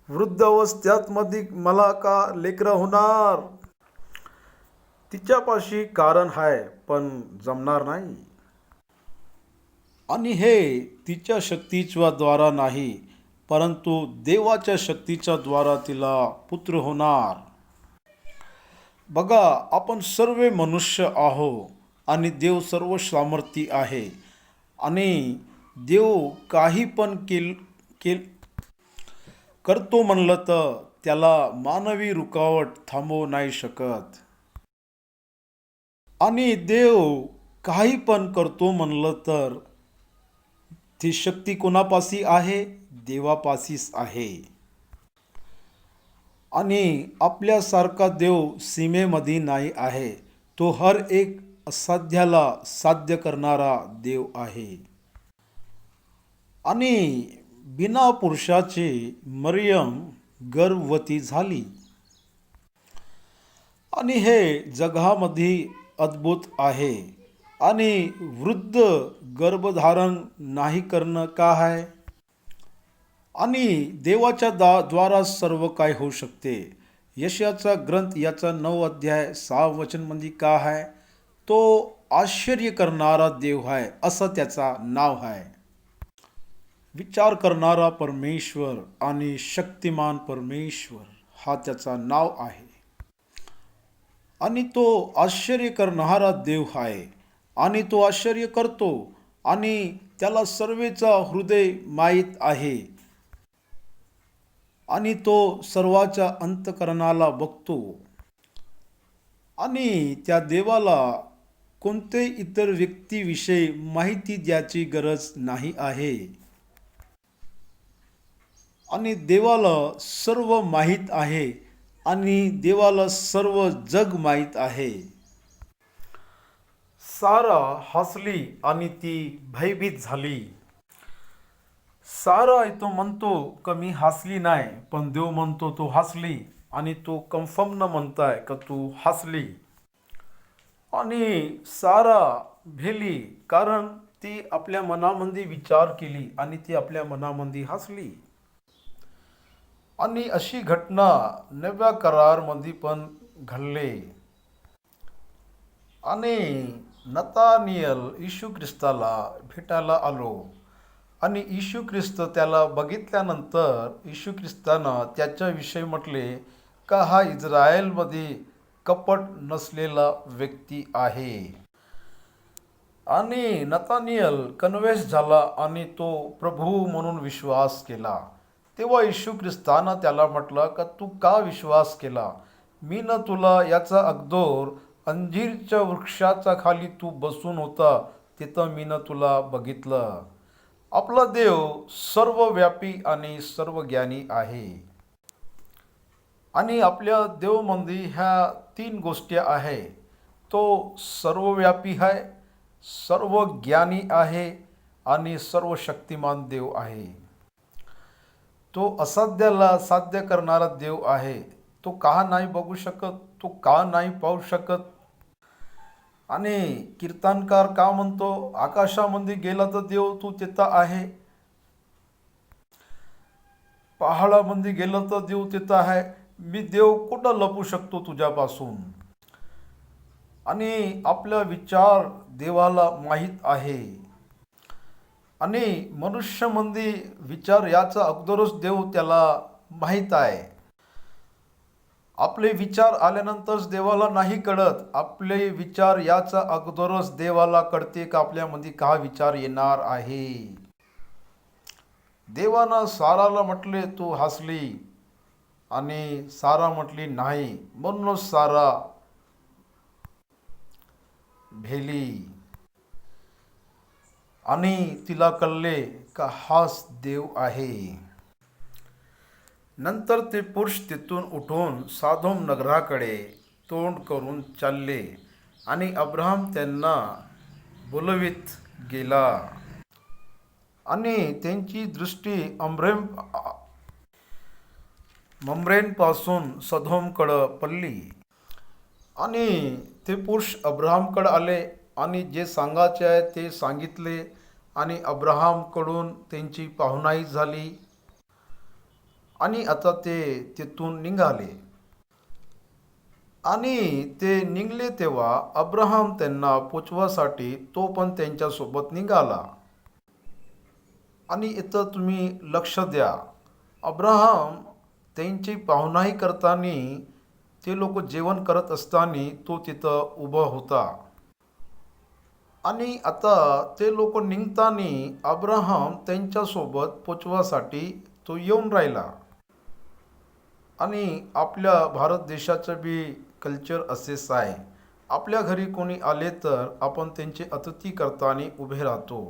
वृद्ध अवस्थ्यात मध्ये मला का लेकरं होणार? तिच्यापाशी कारण आहे पण जमणार नाही. आणि हे तिच्या शक्तीच्या द्वारा नाही, परंतु देवाच्या शक्तीच्या द्वारा तिला पुत्र होणार. बघा, आपण सर्व मनुष्य आहो आणि देव सर्व सामर्थ्य आहे. आणि देव काही पण करतो म्हणलं तर त्याला मानवी रुकावट थांबवू नाही शकत. आणि देव काही पण करतो म्हणलं तर ती शक्ती कोणापाशी आहे? देवापाशीच आहे. आणि आपल्यासारखा देव सीमेमध्ये नाही आहे. तो हर एक असाध्याला साध्य करणारा देव आहे. आणि बिना पुरुषाचे मरियम गर्भवती झाली. आणि हे जगामध्ये अद्भुत आहे. आणि वृद्ध गर्भधारण नाही करणं का आहे? आणि देवाच्या द्वारा सर्व काय होऊ शकते. यशाचा ग्रंथ याचा 9 अध्याय 6 वचनमध्ये का आहे? तो आश्चर्य करणारा देव आहे असं त्याचा नाव आहे. विचार करणारा परमेश्वर आणि शक्तिमान परमेश्वर हा त्याचा नाव आहे. आणि तो आश्चर्य करणारा देव आहे. आणि तो आश्चर्य करतो आणि त्याला सर्वेचा हृदय माहीत आहे. आणि तो सर्वाच्या अंतःकरणाला बघतो. आणि त्या देवाला कोणते इतर व्यक्तीविषयी माहिती द्यायची गरज नाही आहे. आणि देवाला सर्व माहीत आहे. आणि देवाला सर्व जग माहीत आहे. सारा हसली आणि ती भयभीत झाली. सारा तो म्हणतो का मी हसली नाही, पण देव म्हणतो तू हसली. आणि तो कन्फर्म न म्हणताय का तू हसली. आणि सारा भेली, कारण ती आपल्या मनामध्ये विचार केली आणि ती आपल्या मनामध्ये हसली. आणि अशी घटना नव्या करारमध्ये पण घडले. आणि नतानियल येशू ख्रिस्ताला भेटायला आलो. आणि येशू ख्रिस्त त्याला बघितल्यानंतर येशू ख्रिस्तानं त्याच्याविषयी म्हटले का हा इस्रायलमध्ये कपट नसलेला व्यक्ती आहे. आणि नतानियल कन्व्हेन्स झाला आणि तो प्रभू म्हणून विश्वास केला. तेव्हा येशू ख्रिस्तानं त्याला म्हटलं का तू का विश्वास केला? मी न तुला याचा अगोदर अंजीरच्या वृक्षाच्या खाली तू बसून होता तिथं मी न तुला बघितलं. आपला देव सर्वव्यापी आणि सर्वज्ञानी आहे. आणि आपल्या देवमध्ये ह्या 3 गोष्टी आहे. तो सर्वव्यापी आहे, सर्वज्ञानी आहे आणि सर्वशक्तिमान देव आहे. तो असाध्याला साध्य करणारा देव आहे. तो का नाही बघू शकत? तो का नाही पाहू शकत? आणि कीर्तनकार का म्हणतो आकाशामध्ये गेला तर देव तू तिथं आहे, पहाडामध्ये गेलं तर देव तिथं आहे. मी देव कुठं लपू शकतो तुझ्यापासून? आणि आपला विचार देवाला माहीत आहे. आणि मनुष्यामध्ये विचार याचा अगोदरच देव त्याला माहीत आहे. आपले विचार आल्यानंतरच देवाला नाही कळत. आपले विचार याचा अगोदरच देवाला कळते का आपल्यामध्ये का विचार येणार आहे. देवानं साराला म्हटले तू हसली आणि सारा म्हटली नाही, म्हणूनच सारा भेली. आणि तिला कळले का हाच देव आहे. नंतर ते पुरुष तिथून उठून सदोम नगराकडे तोंड करून चालले. आणि अब्राहम त्यांना बोलवीत गेला. आणि त्यांची दृष्टी मम्रेपासून सदोमकडं पडली. आणि ते पुरुष अब्राहमकडे आले आणि जे सांगायचे आहे ते सांगितले. आणि अब्राहामकडून त्यांची पाहुणाई झाली आणि आता ते तिथून निघाले. आणि ते निघाले तेव्हा अब्राहाम त्यांना पोचवासाठी तो पण त्यांच्यासोबत निघाला. आणि इथं तुम्ही लक्ष द्या, अब्राहाम त्यांची पाहुणाई करताना, ते लोक जेवण करत असताना तो तिथं उभा होता. आणि आता ते लोक निघताना अब्राहाम त्यांच्यासोबत पोचवासाठी तो येऊन राहिला. आणि आपल्या भारत देशाचं बी कल्चर असेच आहे. आपल्या घरी कोणी आले तर आपण त्यांचे अतिथी करताना उभे राहतो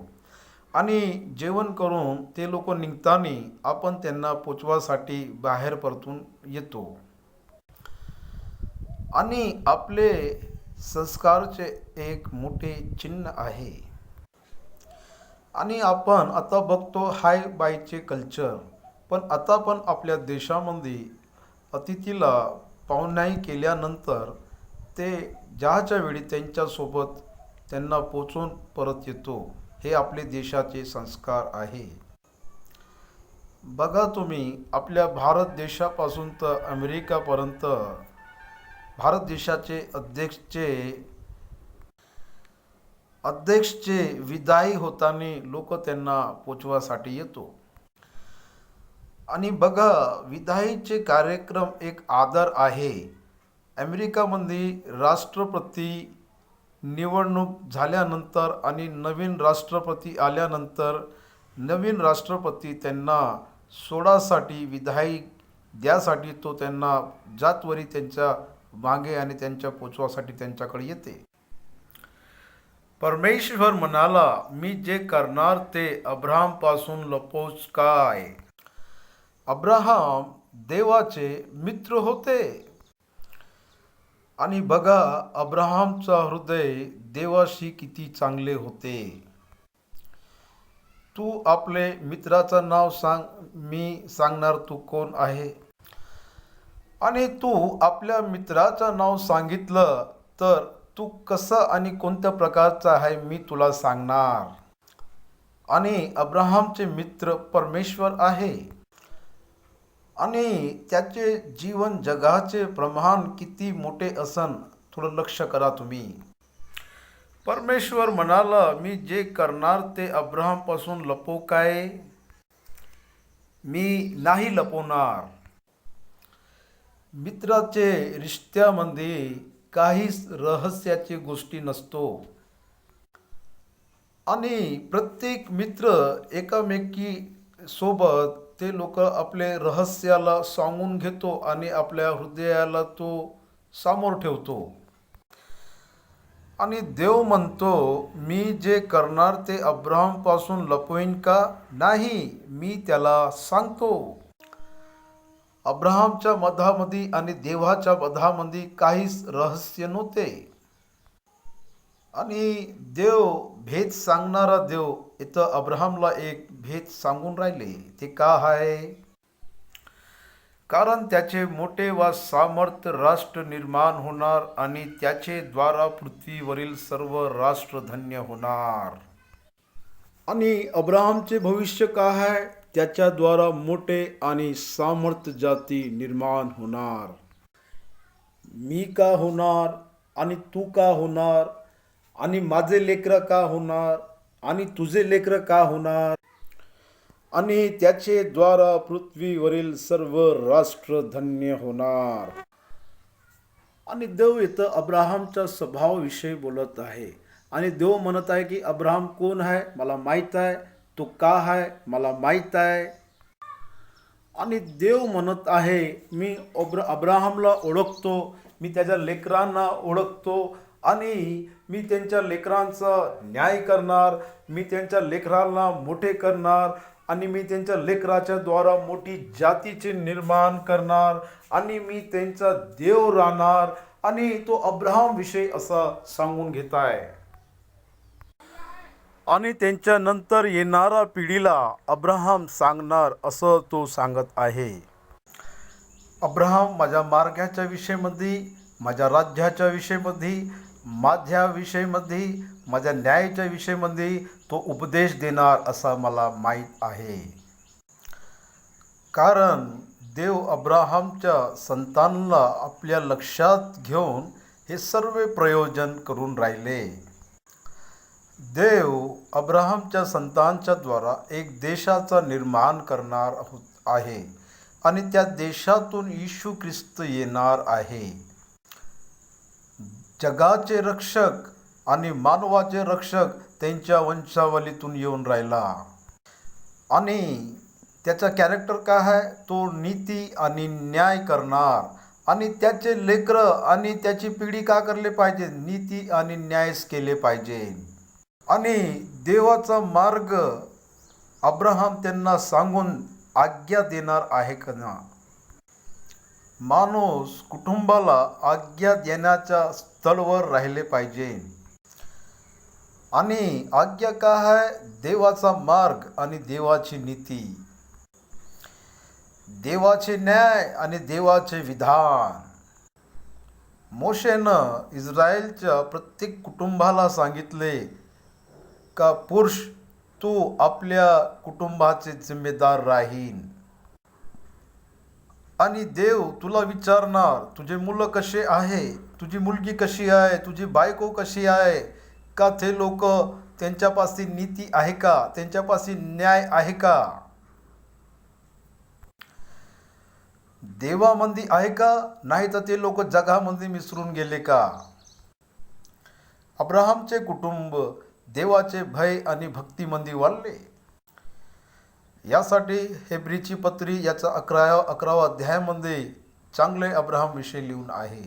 आणि जेवण करून ते लोक निघताना आपण त्यांना पोचवासाठी बाहेर परतून येतो. आणि आपले संस्कारचे एक मोठे चिन्ह आहे. आणि आपण आता बघतो हाय बायचे कल्चर, पण आता पण आपल्या देशामध्ये अतिथीला पाहुणाई केल्यानंतर ते ज्याच्या वेळी त्यांच्यासोबत त्यांना पोचून परत येतो. हे आपले देशाचे संस्कार आहे. बघा तुम्ही, आपल्या भारत देशापासून तर अमेरिकापर्यंत भारत देशाचे अध्यक्षचे विदाई होताना लोक त्यांना पोचवासाठी येतो. आणि बघा, विदाईचे कार्यक्रम एक आदर आहे. अमेरिकामध्ये राष्ट्रपती निवडणूक झाल्यानंतर आणि नवीन राष्ट्रपती आल्यानंतर नवीन राष्ट्रपती त्यांना सोडासाठी विदाई द्यासाठी तो त्यांना जातवरी त्यांच्या मागे आणि त्यांच्या पोचवासाठी त्यांच्याकडे येते. परमेश्वर म्हणाला, मी जे करणार ते अब्राहामपासून लपवूच काय. अब्राहाम देवाचे मित्र होते. आणि बघा, अब्राहामचा हृदय देवाशी किती चांगले होते. तू आपले मित्राचं नाव सांग, मी सांगणार तू कोण आहे. आणि तू आपल्या मित्राचं नाव सांगितलं तर तू कसं आणि कोणत्या प्रकारचा आहे मी तुला सांगणार. आणि अब्राहामचे मित्र परमेश्वर आहे. आणि त्याचे जीवन जगाचे प्रमाण किती मोठे असन, थोडं लक्ष करा तुम्ही. परमेश्वर म्हणाला, मी जे करणार ते अब्राहामपासून लपवू काय. मी नाही लपवणार. मित्राचे रिश्त्यामध्ये काहीच रहस्याची गोष्टी नसतो. आणि प्रत्येक मित्र एकामेकी सोबत ते लोक आपले रहस्याला सांगून घेतो आणि आपल्या हृदयाला तो समोर ठेवतो. आणि देव म्हणतो, मी जे करणार ते अब्राहामपासून लपवीन का. नाही, मी त्याला सांगतो. अब्राहामच्या मधामध्ये आणि देवाच्या मधामध्ये काहीच रहस्य नव्हते. आणि देव भेद सांगणारा देव इथं अब्राहामला एक भेद सांगून राहिले. ते का आहे. कारण त्याचे मोठे व सामर्थ्य राष्ट्र निर्माण होणार आणि त्याचे द्वारा पृथ्वीवरील सर्व राष्ट्र धन्य होणार. आणि अब्राहामचे भविष्य का आहे. त्याच्याद्वारा मोठे आणि सामर्थ्य जाती निर्माण होणार. मी का होणार आणि तू का होणार आणि माझे लेकरं का होणार आणि तुझे लेकरं का होणार. आणि त्याचे द्वारा पृथ्वीवरील सर्व राष्ट्र धन्य होणार. आणि देव इथं अब्राहामच्या स्वभावाविषयी बोलत आहे. आणि देव म्हणत आहे की अब्राहाम कोण आहे मला माहीत आहे, तो का आहे मला माहीत आहे. आणि देव म्हणत आहे, मी अब्राहामला ओळखतो, मी त्याच्या लेकरांना ओळखतो आणि मी त्यांच्या लेकरांचा न्याय करणार, मी त्यांच्या लेकरांना मोठे करणार आणि मी त्यांच्या लेकराच्या द्वारा मोठी जातीचे निर्माण करणार आणि मी त्यांचा देव राहणार. आणि तो अब्राहाम विषयी असा सांगून घेत आहे. आणि त्यांच्या नंतर येणाऱ्या पिढीला अब्राहाम सांगणार असं तो सांगत आहे. अब्राहाम माझ्या मार्गाच्या विषयीमध्ये, माझ्या राज्याच्या विषयीमध्ये माझ्या विषयीमध्ये, माझ्या न्यायाच्या विषयीमध्ये तो उपदेश देणार असा मला माहीत आहे. कारण देव अब्राहामच्या संतानाला आपल्या लक्षात घेऊन हे सर्व प्रयोजन करून राहिले. देव अब्राहामच्या संतांच्या द्वारा एक देशाचा निर्माण करणार आहे आणि त्या देशातून येशू ख्रिस्त येणार आहे. जगाचे रक्षक आणि मानवाचे रक्षक त्यांच्या वंशावलीतून येऊन राहिला. आणि त्याचा कॅरेक्टर काय आहे? तो नीती आणि न्याय करणार. आणि त्याचे लेकरं आणि त्याची पिढी का करले पाहिजे? नीती आणि न्यायच केले पाहिजे. आणि देवाचा मार्ग अब्राहम त्यांना सांगून आज्ञा देणार आहे का ना? माणूस कुटुंबाला आज्ञा देण्याच्या स्थळावर राहिले पाहिजे. आणि आज्ञा काय आहे? देवाचा मार्ग आणि देवाची नीती, देवाचे न्याय आणि देवाचे विधान. मोशेनं इस्रायलच्या प्रत्येक कुटुंबाला सांगितले का पुरुष तू आपल्या कुटुंबाचे जिम्मेदार राहीन. आणि देव तुला विचारणार तुझे मुलं कसे आहे, तुझी मुलगी कशी आहे, तुझी बायको कशी आहे, का ते लोक त्यांच्यापाशी नीती आहे का, त्यांच्यापाशी न्याय आहे का, देवामध्ये आहे का, नाही तर ते लोक जगामध्ये मिसळून गेले का. अब्राहामचे कुटुंब देवाचे भय आणि भक्तीमध्ये वाढले. यासाठी हेब्रीची पत्री याचा 11वा अध्यायामध्ये चांगले अब्राहम विषय लिहून आहे.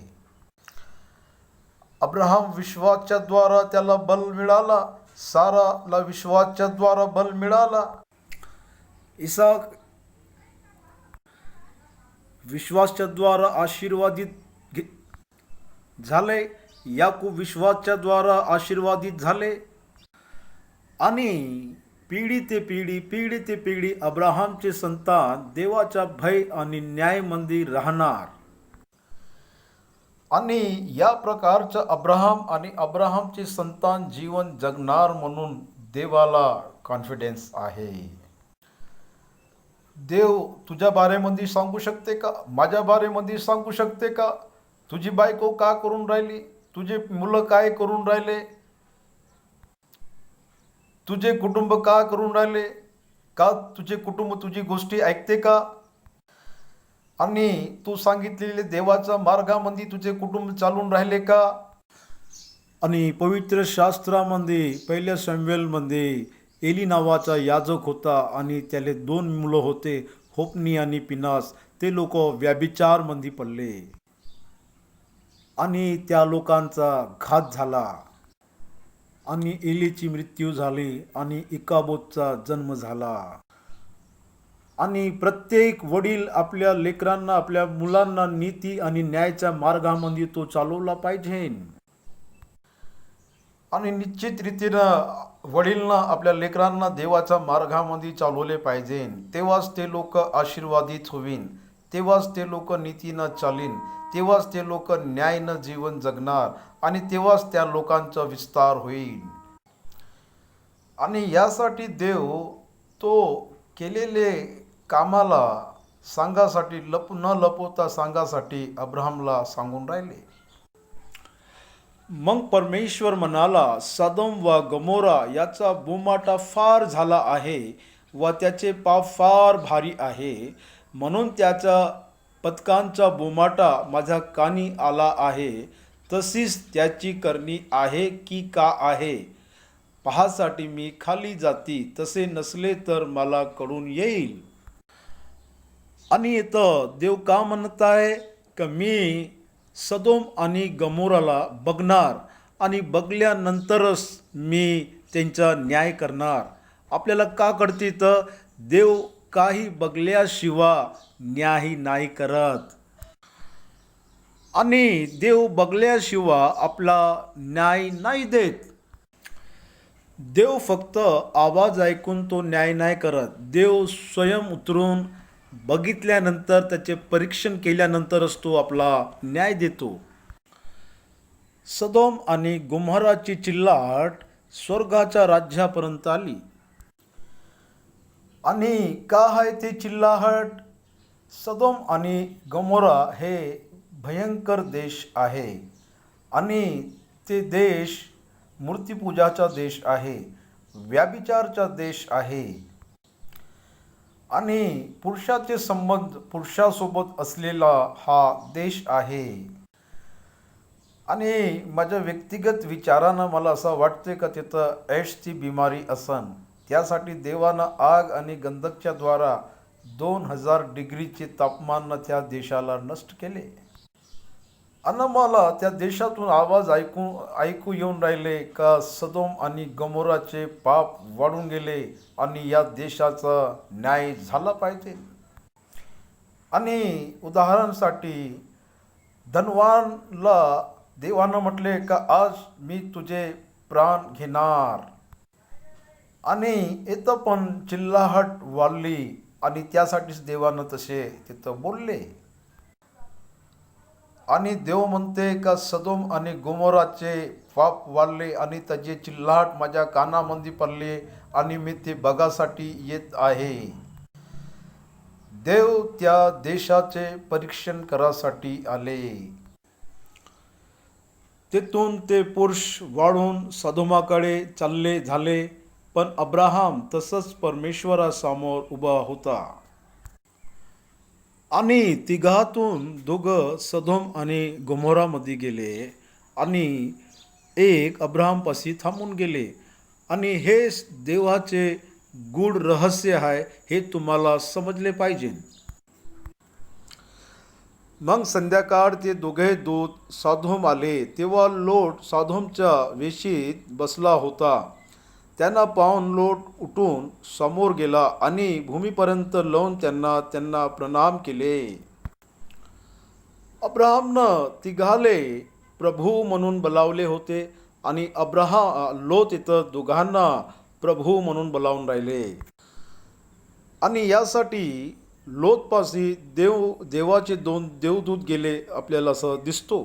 अब्राहम विश्वाच्या द्वारा त्याला बल मिळाला, साराला विश्वाच्या द्वारा बल मिळाला, इसाक विश्वाच्या द्वारा आशीर्वादित झाले, याकूब विश्वाच्या द्वारा आशीर्वादित झाले. आणि पिढी ते पिढी अब्राहामचे संतान देवाच्या भय आणि न्यायमध्ये राहणार. आणि या प्रकारचं अब्राहम आणि अब्राहामचे संतान जीवन जगणार म्हणून देवाला कॉन्फिडन्स आहे. देव तुझ्या बारेमध्ये सांगू शकते का? माझ्या बारेमध्ये सांगू शकते का? तुझी बायको का करून राहिली, तुझे मुलं काय करून राहिले, तुझे कुटुंब का करून राहिले, का तुझे कुटुंब तुझी गोष्टी ऐकते का? आणि तू सांगितलेले देवाच्या मार्गामध्ये तुझे कुटुंब चालून राहिले का? आणि पवित्र शास्त्रामध्ये पहिल्या शमूएलमध्ये एली नावाचा याजक होता आणि त्याला 2 मुलं होते, होप्नी आणि पिनास. ते लोक व्यभिचारमध्ये पडले आणि त्या लोकांचा घात झाला आणि एलीची मृत्यू झाली आणि इकाबोतचा जन्म झाला. आणि प्रत्येक वडील आपल्या लेकरांना, आपल्या मुलांना नीती आणि न्यायाच्या मार्गामध्ये तो चालवला पाहिजे. आणि निश्चित रीतीनं वडीलना आपल्या लेकरांना देवाच्या मार्गामध्ये चालवले पाहिजे. तेव्हाच ते लोक आशीर्वादित होईन, तेव्हाच ते लोक नीतीनं चालीन, तेव्हाच ते लोक न्यायनं जीवन जगणार आणि तेव्हाच त्या लोकांचा विस्तार होईल. आणि यासाठी देव तो केलेले कामाला सांगासाठी न लपवता सांगासाठी अब्राहमला सांगून राहिले. मग परमेश्वर म्हणाला, सदोम व गमोरा याचा बोमाटा फार झाला आहे व त्याचे पाप फार भारी आहे, म्हणून त्याच्या पथकांचा बोमाटा माझ्या कानी आला आहे. तशीच त्याची करणी आहे की का आहे, पाहासाठी मी खाली जाती, तसे नसले तर मला कळून येईल. आणि इथं देव का म्हणत आहे की मी सदोम आणि गमोराला बघणार आणि बघल्यानंतरच मी त्यांचा न्याय करणार. आपल्याला का कळते तर देव काही बघल्याशिवाय न्याय नाही करत. आणि देव बघल्याशिवाय आपला न्याय नाही देत. देव फक्त आवाज ऐकून तो न्याय नाही करत. देव स्वयं उतरून बघितल्यानंतर, त्याचे परीक्षण केल्यानंतरच तो आपला न्याय देतो. सदोम आणि गोमोराची चिल्लाट स्वर्गाच्या राज्यापर्यंत आली. आणि का आहे ती चिल्लाहट? सदोम आणि गमोरा हे भयंकर देश आहे आणि ते देश मूर्तिपूजाचा देश आहे, व्याभिचारचा देश आहे आणि पुरुषाचे संबंध पुरुषासोबत असलेला हा देश आहे. आणि माझ्या व्यक्तिगत विचारानं मला असं वाटते का तिथं एड्सची बिमारी असन, त्यासाठी देवानं आग आणि गंधकच्या द्वारा 2000 डिग्रीचे तापमान त्या देशाला नष्ट केले. आणि मला त्या देशातून आवाज ऐकू येऊन राहिले का सदोम आणि गमोराचे पाप वाढून गेले आणि या देशाचा न्याय झाला पाहिजे. आणि उदाहरणासाठी धनवानला देवानं म्हटले का आज मी तुझे प्राण घेणार. आणि इथं पण चिल्लाहट वाढली आणि त्यासाठीच देवानं तसे तिथं बोलले. आणि देव म्हणते का सदोम आणि गोमोराचे पाप वाढले आणि त्याची चिल्लाहट माझ्या कानामध्ये पडली आणि मी ते बघासाठी येत आहे. देव त्या देशाचे परीक्षण करासाठी आले. तेथून ते पुरुष वाढून सदोमाकडे चालले झाले, पण अब्राहम तसंच परमेश्वरासमोर उभा होता. आणि तिघातून दोघं सदोम आणि गोमोरामध्ये गेले आणि एक अब्राहमपाशी थांबून गेले. आणि हे देवाचे गूढ रहस्य आहे, हे तुम्हाला समजले पाहिजे. मग संध्याकाळ ते दोघे दूत सदोम आले, तेव्हा लोट सदोमच्या वेशीत बसला होता. त्यांना पाहून लोट उठून समोर गेला आणि भूमीपर्यंत लावून त्यांना प्रणाम केले. अब्राहमनं तिघाले प्रभू म्हणून बोलावले होते आणि लोट इथं दोघांना प्रभू म्हणून बोलावून राहिले. आणि यासाठी लोटपाशी देवाचे 2 देवदूत गेले आपल्याला असं दिसतो.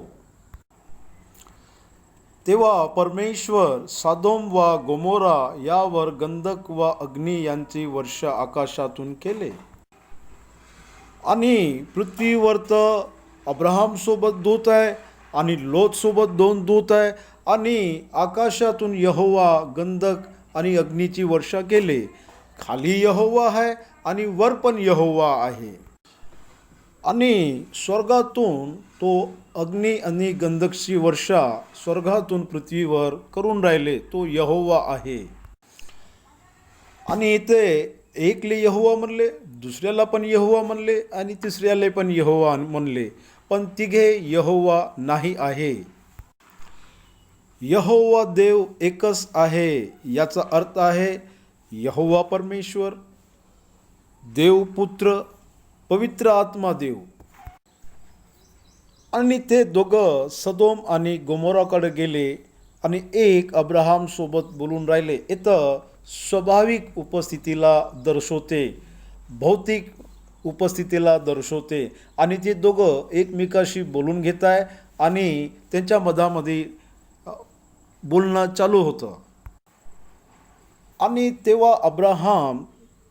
तेव्हा परमेश्वर सदोम व गोमोरा यावर गंधक व अग्नी यांची वर्षा आकाशातून केले. आणि पृथ्वीवर तर अब्राहमसोबत दूत आहे आणि लोटसोबत 2 दूत आहे आणि आकाशातून यहोवा गंधक आणि अग्नीची वर्षा केले. खाली यहोवा आहे आणि वर पण यहोवा आहे. आणि स्वर्गातून तो अग्नी आणि गंधकची वर्षा स्वर्गातून पृथ्वीवर करून राहिले, तो यहोवा आहे. आणि इथे एकले यहोवा म्हणले, दुसऱ्याला पण यहोवा म्हणले आणि तिसऱ्याला पण यहोवा म्हणले, पण तिघे यहोवा नाही आहे. यहोवा देव एकच आहे, याचा अर्थ आहे यहोवा परमेश्वर, देव पुत्र, पवित्र आत्मा देव. आणि ते दोघं सदोम आणि गोमोराकडे गेले आणि एक अब्राहम सोबत बोलून राहिले. इथं स्वाभाविक उपस्थितीला दर्शवते, भौतिक उपस्थितीला दर्शवते. आणि ते दोघं एकमेकाशी बोलून घेत आहे आणि त्यांच्या मधामध्ये बोलणं चालू होतं. आणि तेव्हा अब्राहम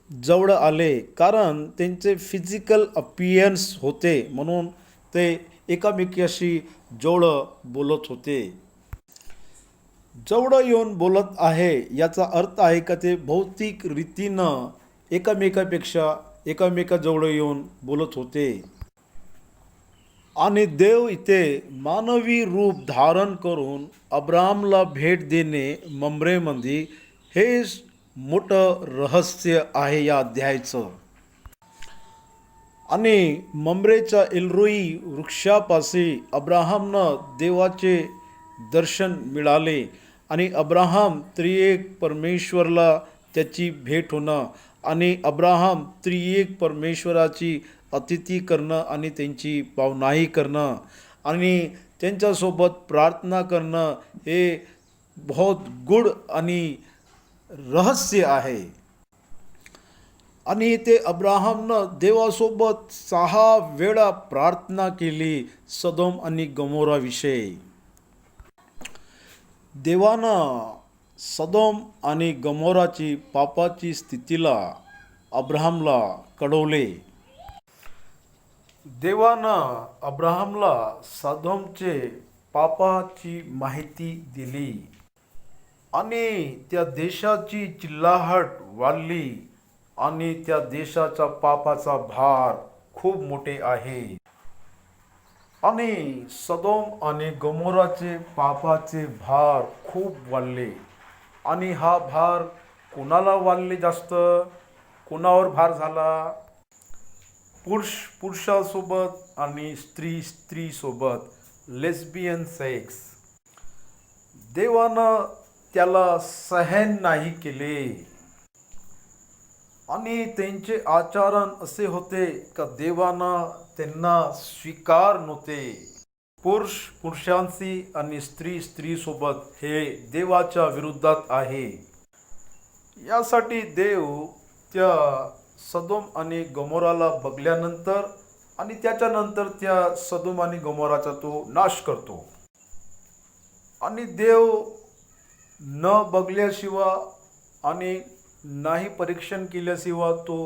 जवळ आले, कारण त्यांचे फिजिकल अपीयन्स होते म्हणून ते एकामेकाशी जवळ बोलत होते. जवळ येऊन बोलत आहे याचा अर्थ आहे का ते भौतिक रीतीनं एकामेकाजवळ येऊन बोलत होते. आणि देव इथे मानवी रूप धारण करून अब्राहमला भेट देणे ममरेमध्ये हे मोठं रहस्य आहे या अध्यायाचं. आणि ममरेच्या एल्रोई वृक्षापाशी अब्राहमनं देवाचे दर्शन मिळाले आणि अब्राहम त्रिएक परमेश्वरला त्याची भेट होणं आणि अब्राहम त्रिएक परमेश्वराची अतिथी करणं आणि त्यांची पावनाई करणं आणि त्यांच्यासोबत प्रार्थना करणं हे बहुत गूढ आणि रहस्य आहे. आणि ते अब्राहमनं देवासोबत 6 वेळा प्रार्थना केली सदोम आणि गमोराविषयी. देवानं सदोम आणि गमोराची पापाची स्थितीला अब्राहमला कळवले. देवानं अब्राहमला सदोमचे पापाची माहिती दिली आणि त्या देशाची चिल्लाहट वाढली आणि त्या देशाच्या पापाचा भार खूप मोठे आहे. आणि सदोम आणि गमोराचे पापाचे भार खूप वाढले. आणि हा भार कोणाला वाढले जास्त? कोणावर भार झाला? पुरुषासोबत आणि स्त्रीसोबत, लेस्बियन सेक्स. देवानं त्याला सहन नाही केले आणि त्यांचे आचरण असे होते का देवानं त्यांना स्वीकार नव्हते. पुरुषांशी आणि स्त्रीसोबत हे देवाच्या विरुद्धात आहे. यासाठी देव त्या सदोम आणि गमोराला बघल्यानंतर आणि त्याच्यानंतर त्या सदोम आणि गमोराचा तो नाश करतो. आणि देव न बघल्याशिवाय आणि नाही परीक्षण केल्याशिवाय तो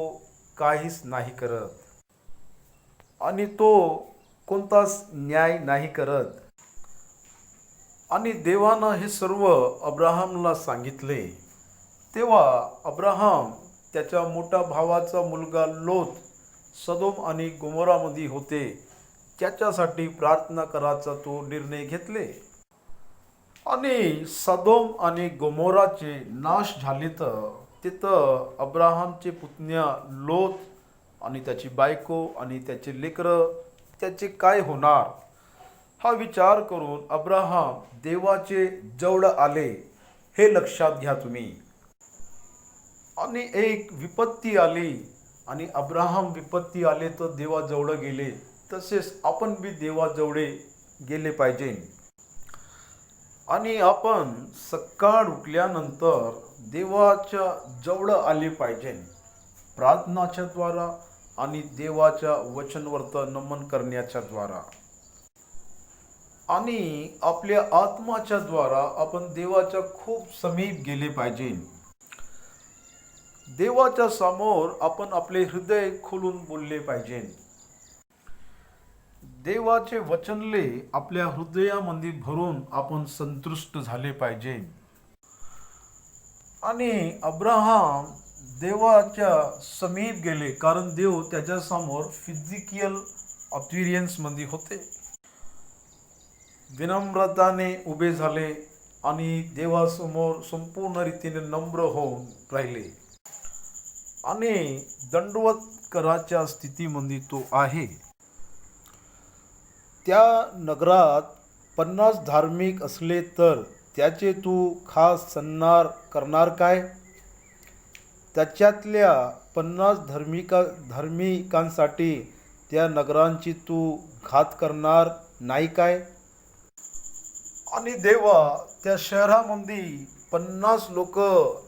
काहीच नाही करत आणि तो कोणताच न्याय नाही करत. आणि देवानं हे सर्व अब्राहमला सांगितले. तेव्हा अब्राहम त्याच्या मोठ्या भावाचा मुलगा लोत सदोम आणि गमोरामध्ये होते, त्याच्यासाठी प्रार्थना करायचा तो निर्णय घेतले. आणि सदोम आणि गमोराचे नाश झाले तर तिथं अब्राहमचे पुतण्या लोत आणि त्याची बायको आणि त्याचे लेकरं त्याचे काय होणार हा विचार करून अब्राहम देवाचे जवळ आले. हे लक्षात घ्या तुम्ही. आणि एक विपत्ती आली आणि अब्राहम विपत्ती आले तर देवाजवळ गेले. तसेच आपण बी देवाजवळ गेले पाहिजे. आणि आपण सकाळ उठल्यानंतर देवाच्या जवळ आले पाहिजे, प्रार्थनाच्या द्वारा आणि देवाच्या वचनवर्त नमन करण्याच्या द्वारा. आणि आपल्या आत्माच्या द्वारा आपण देवाच्या खूप समीप गेले पाहिजे. देवाच्या समोर आपण आपले हृदय खोलून बोलले पाहिजे. देवाचे वचनले आपल्या हृदयामध्ये भरून आपण संतुष्ट झाले पाहिजे. आणि अब्राहम देवाच्या समीप गेले कारण देव त्याच्यासमोर फिजिकल अपीरियन्समध्ये होते. विनम्रताने उभे झाले आणि देवासमोर संपूर्ण रीतीने नम्र होऊन राहिले आणि दंडवत कराच्या स्थितीमध्ये तो आहे. त्या नगरात 50 धार्मिक असले तर त्याचे तू खास सन्मान करणार काय? त्याच्यातल्या 50 धार्मिकांसाठी त्या नगरांची तू घात करणार नाही काय? आणि देवा त्या शहरामध्ये 50 लोक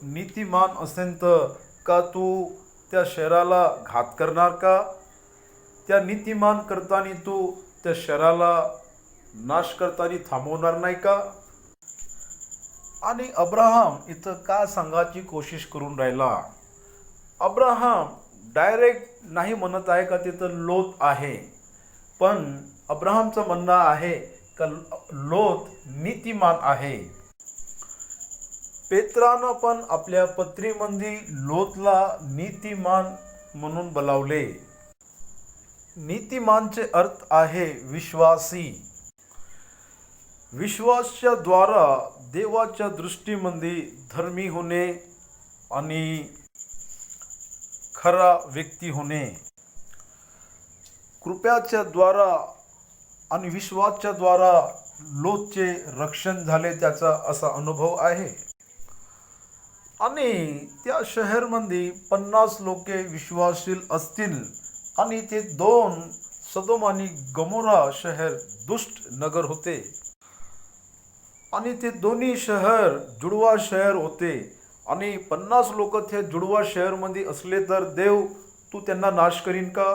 नीतिमान असेल तर का तू त्या शहराला घात करणार का? त्या नीतिमान करताना तू त्या शहराला नाश करताना थांबवणार नाही का? आणि अब्राहम इथं का सांगायची कोशिश करून राहिला? अब्राहम डायरेक्ट नाही म्हणत आहे का तिथं लोत आहे, पण अब्राहमचं म्हणणं आहे का लोत नीतिमान आहे. पेत्रानं पण आपल्या पत्रीमध्ये लोतला नीतिमान म्हणून बोलावले. नीतिमानचे अर्थ आहे विश्वासी. विश्वासाच्या द्वारा देवाच्या दृष्टीमध्ये धर्मी होणे आणि खरा व्यक्ती होणे. कृपेच्या द्वारा आणि विश्वासाच्या द्वारा लोतचे रक्षण झाले, त्याचा असा अनुभव आहे. आणि त्या शहरमध्ये 50 लोके विश्वासशील असतील आणि ते 2 सदोम आणि गमोरा शहर दुष्ट नगर होते आणि ते दोन्ही शहर जुडवा शहर होते. आणि 50 लोक त्या जुडवा शहरमध्ये असले तर देव तू त्यांना नाश करीन का?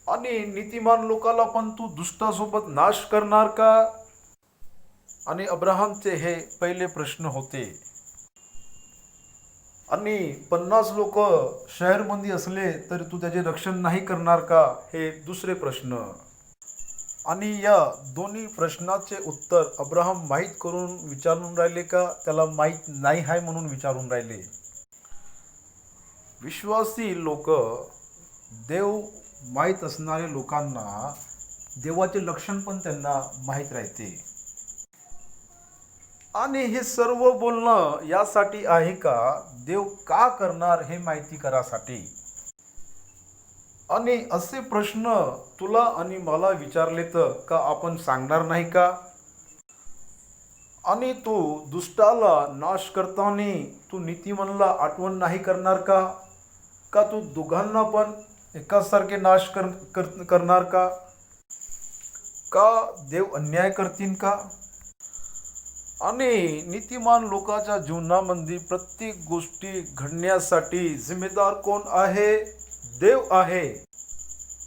आणि नीतिमान लोकाला पण तू दुष्टासोबत नाश करणार का? आणि अब्राहमचे हे पहिले प्रश्न होते. आणि 50 लोक शहरमध्ये असले तरी तू त्याचे रक्षण नाही करणार का, हे दुसरे प्रश्न. आणि या दोन्ही प्रश्नाचे उत्तर अब्राहम माहीत करून विचारून राहिले का त्याला माहीत नाही आहे म्हणून विचारून राहिले. विश्वासी लोक, देव माहीत असणाऱ्या लोकांना देवाचे लक्षण पण त्यांना माहीत राहते. आणि हे सर्व बोलणं यासाठी आहे का, देव का करणार हे माहिती करासाठी. आणि असे प्रश्न तुला आणि मला विचारले तर का आपण सांगणार नाही का. आणि तू दुष्टाला नाश करताना तू नीतिमानला आठवण नाही करणार का, का तू दोघांना पण एकासारखे नाश करणार का, का देव अन्याय करतील का. आणि नीतिमान लोकांच्या जीवनामध्ये प्रत्येक गोष्टी घडण्यासाठी जिम्मेदार कोण आहे, देव आहे.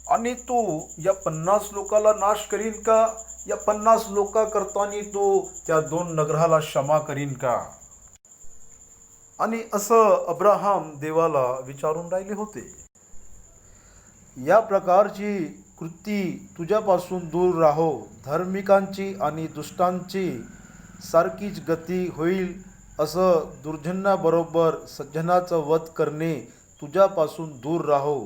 आणि तू या 50 लोकाला नाश करीन का, या 50 लोका करताना तो त्या 2 नगराला क्षमा करीन का. आणि असं अब्राहम देवाला विचारून राहिले होते. या प्रकारची कृती तुझ्यापासून दूर राहो. धार्मिकांची आणि दुष्टांची सारखीच गती होईल. असं दुर्जनाबरोबर सज्जनाचं वध करणे तुझ्यापासून दूर राहो.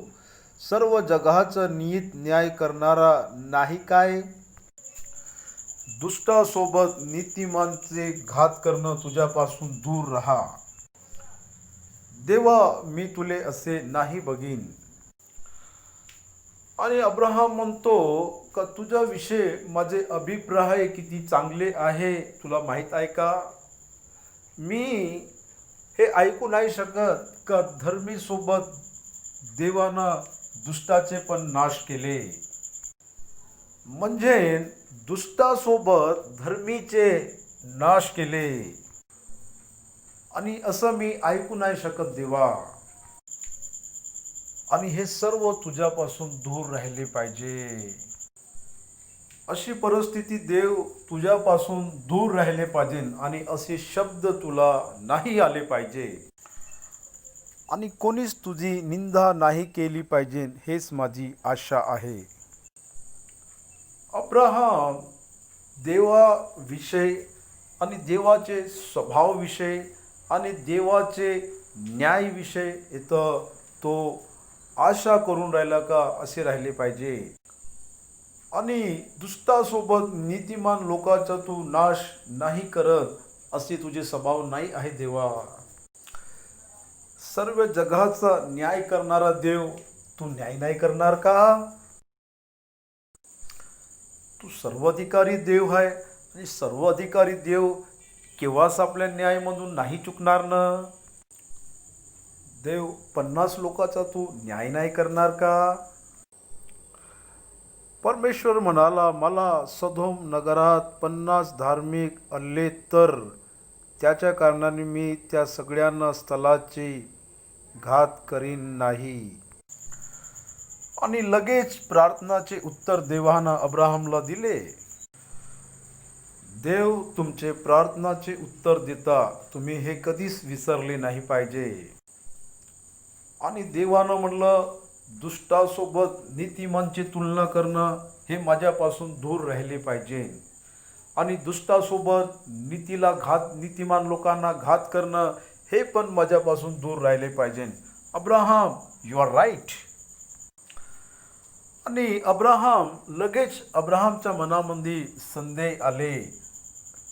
सर्व जगाचं नीत न्याय करणारा नाही काय. दुष्टासोबत नीतिमानचे घात करणं तुझ्यापासून दूर राहा. देवा, मी तुले असे नाही बघीन. आणि अब्राहम म्हणतो का तुझ्याविषयी माझे अभिप्राय किती चांगले आहे तुला माहीत आहे का. मी हे ऐकू नाही शकत का धर्मी सोबत देवानं दुष्टाचे पण नाश केले. म्हणजे दुष्टासोबत धर्मीचे नाश केले. आणि असं मी ऐकू नाही शकत देवा. आणि हे सर्व तुझ्यापासून दूर राहिले पाहिजे. अशी परिस्थिती देव तुझ्यापासून दूर राहिले पाहिजे आणि असे शब्द तुला नाही आले पाहिजे. आणि कोणीच तुझी निंदा नाही केली पाहिजे, हेच माझी आशा आहे. अब्राहम देवाविषयी आणि देवाचे स्वभावाविषयी आणि देवाचे न्यायाविषयी इथं तो आशा करून राहिला का असे राहिले पाहिजे. आणि दुष्टासोबत नीतिमान लोकांचा तू नाश नाही करत, असे तुझे स्वभाव नाही आहे देवा. सर्व जगाचा न्याय करणारा देव तू न्याय नाही करणार का. तू सर्वाधिकारी देव आहे आणि सर्वाधिकारी देव केव्हाच आपल्या न्यायामधून नाही चुकणार ना. देव 50 लोकांचा तू न्याय नाही करणार का. परमेश्वर म्हणाला, मला सदोम नगरात 50 धार्मिक आले तर त्याच्या कारणाने मी त्या सगळ्यांना स्थलाची घात करीन नाही. आणि लगेच प्रार्थनाचे उत्तर देवानं अब्राहमला दिले. देव तुमचे प्रार्थनाचे उत्तर देता तुम्ही हे कधीच विसरले नाही पाहिजे. आणि देवानं म्हणलं, दुष्टासोबत नीतिमानची तुलना करणं हे माझ्यापासून दूर राहिले पाहिजे. आणि दुष्टासोबत नीतिमान लोकांना घात करणं हे पण माझ्यापासून दूर राहिले पाहिजे. Abraham, you are right. आणि लगेच अब्राहमच्या मनामध्ये संदेह आले.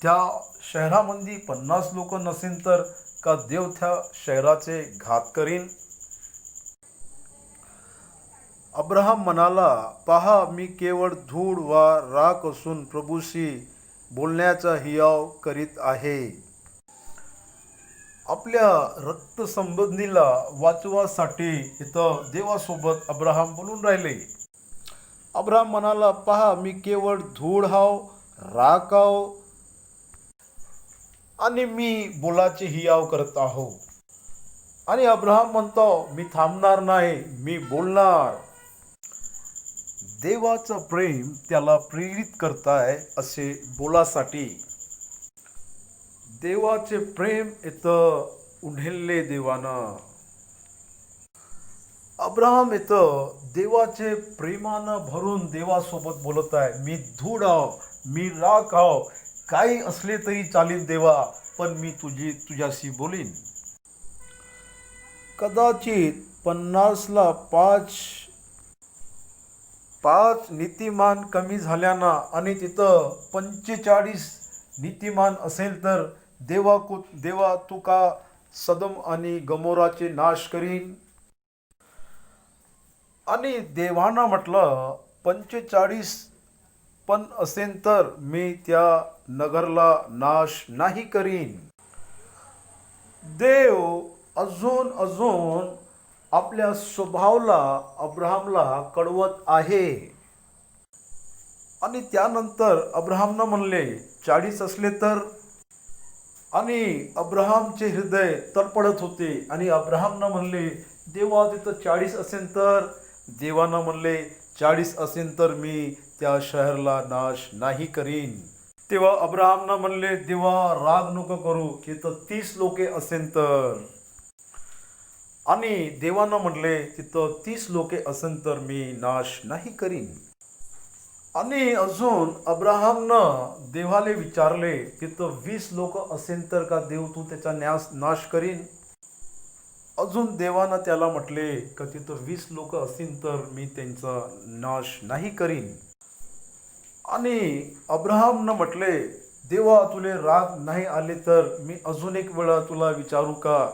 त्या शहरामध्ये 50 लोक नसेल तर का देव त्या शहराचे घात करीन. अब्राहम म्हणाला, पहा, मी केवळ धूळ वा राख असून प्रभूशी बोलण्याचा हियाव करीत आहे. आपल्या रक्तसंबंधीला वाचवासाठी इथं देवासोबत अब्राहम बोलून राहिले. अब्राहम म्हणाला, पहा, मी केवळ धूळ हाव, राख हाव आणि मी बोलाचे हियाव करत आहो. आणि अब्राहम म्हणतो, मी थांबणार नाही, मी बोलणार. देवाचं प्रेम त्याला प्रेरित करताय असे बोलासाठी. देवाचे प्रेम इथं उन्हेलले देवानं. अब्राहम इथं देवाचे प्रेमानं भरून देवासोबत बोलत आहे. मी धूळ आहो, मी राख आहो, काही असले तरी चालेल देवा, पण मी तुझ्याशी बोलीन. कदाचित 50ला पाच नीतिमान कमी झाल्यानं आणि तिथं 45 नीतिमान असेल तर देवा तू का सदम आणि गमोराचे नाश करीन? आणि देवानं म्हटलं 45 पण असेल तर मी त्या नगरला नाश नाही करीन. देव अजून आपल्या स्वभावाला अब्राहमला कळवत आहे. आणि त्यानंतर अब्राहमनं म्हणले 40 असले तर. आणि अब्राहमचे हृदय तडफडत होते आणि अब्राहमनं म्हणले देवा तिथं 40 असेल तर. देवानं म्हणले 40 असेल तर मी त्या शहराला नाश नाही करीन. तेव्हा अब्राहमनं म्हणले देवा राग नको करू, तिथं 30 लोके असेल तर. आणि देवानं म्हणले तिथं 30 लोके असेल तर मी नाश नाही करीन. आणि अजून अब्राहमनं देवाले विचारले तिथं 20 लोक असेल तर का देव तू त्याचा नाश करीन? अजून देवानं त्याला म्हटले का तिथं 20 लोक असतील तर मी त्यांचा नाश नाही करीन. आणि अब्राहमनं म्हटले देवा तुले राग नाही आले तर मी अजून एक वेळा तुला विचारू का?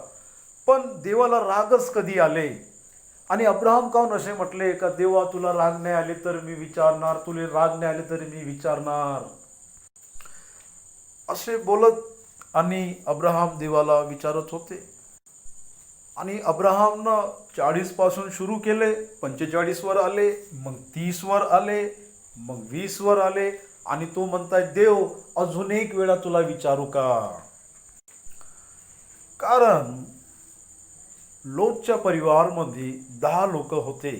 पण देवाला रागच कधी आले? आणि अब्राहम काहून असे म्हटले का देवा तुला राग नाही आले तर मी विचारणार, तुले राग नाही आले तरी मी विचारणार, असे बोलत आणि अब्राहम देवाला विचारत होते. आणि अब्राहमनं 40 पासून सुरू केले, 45 वर आले, मग 30 वर आले, मग 20 वर आले. आणि तो म्हणताय देव अजून एक वेळा तुला विचारू का? कारण लोतच्या परिवारामध्ये 10 लोक होते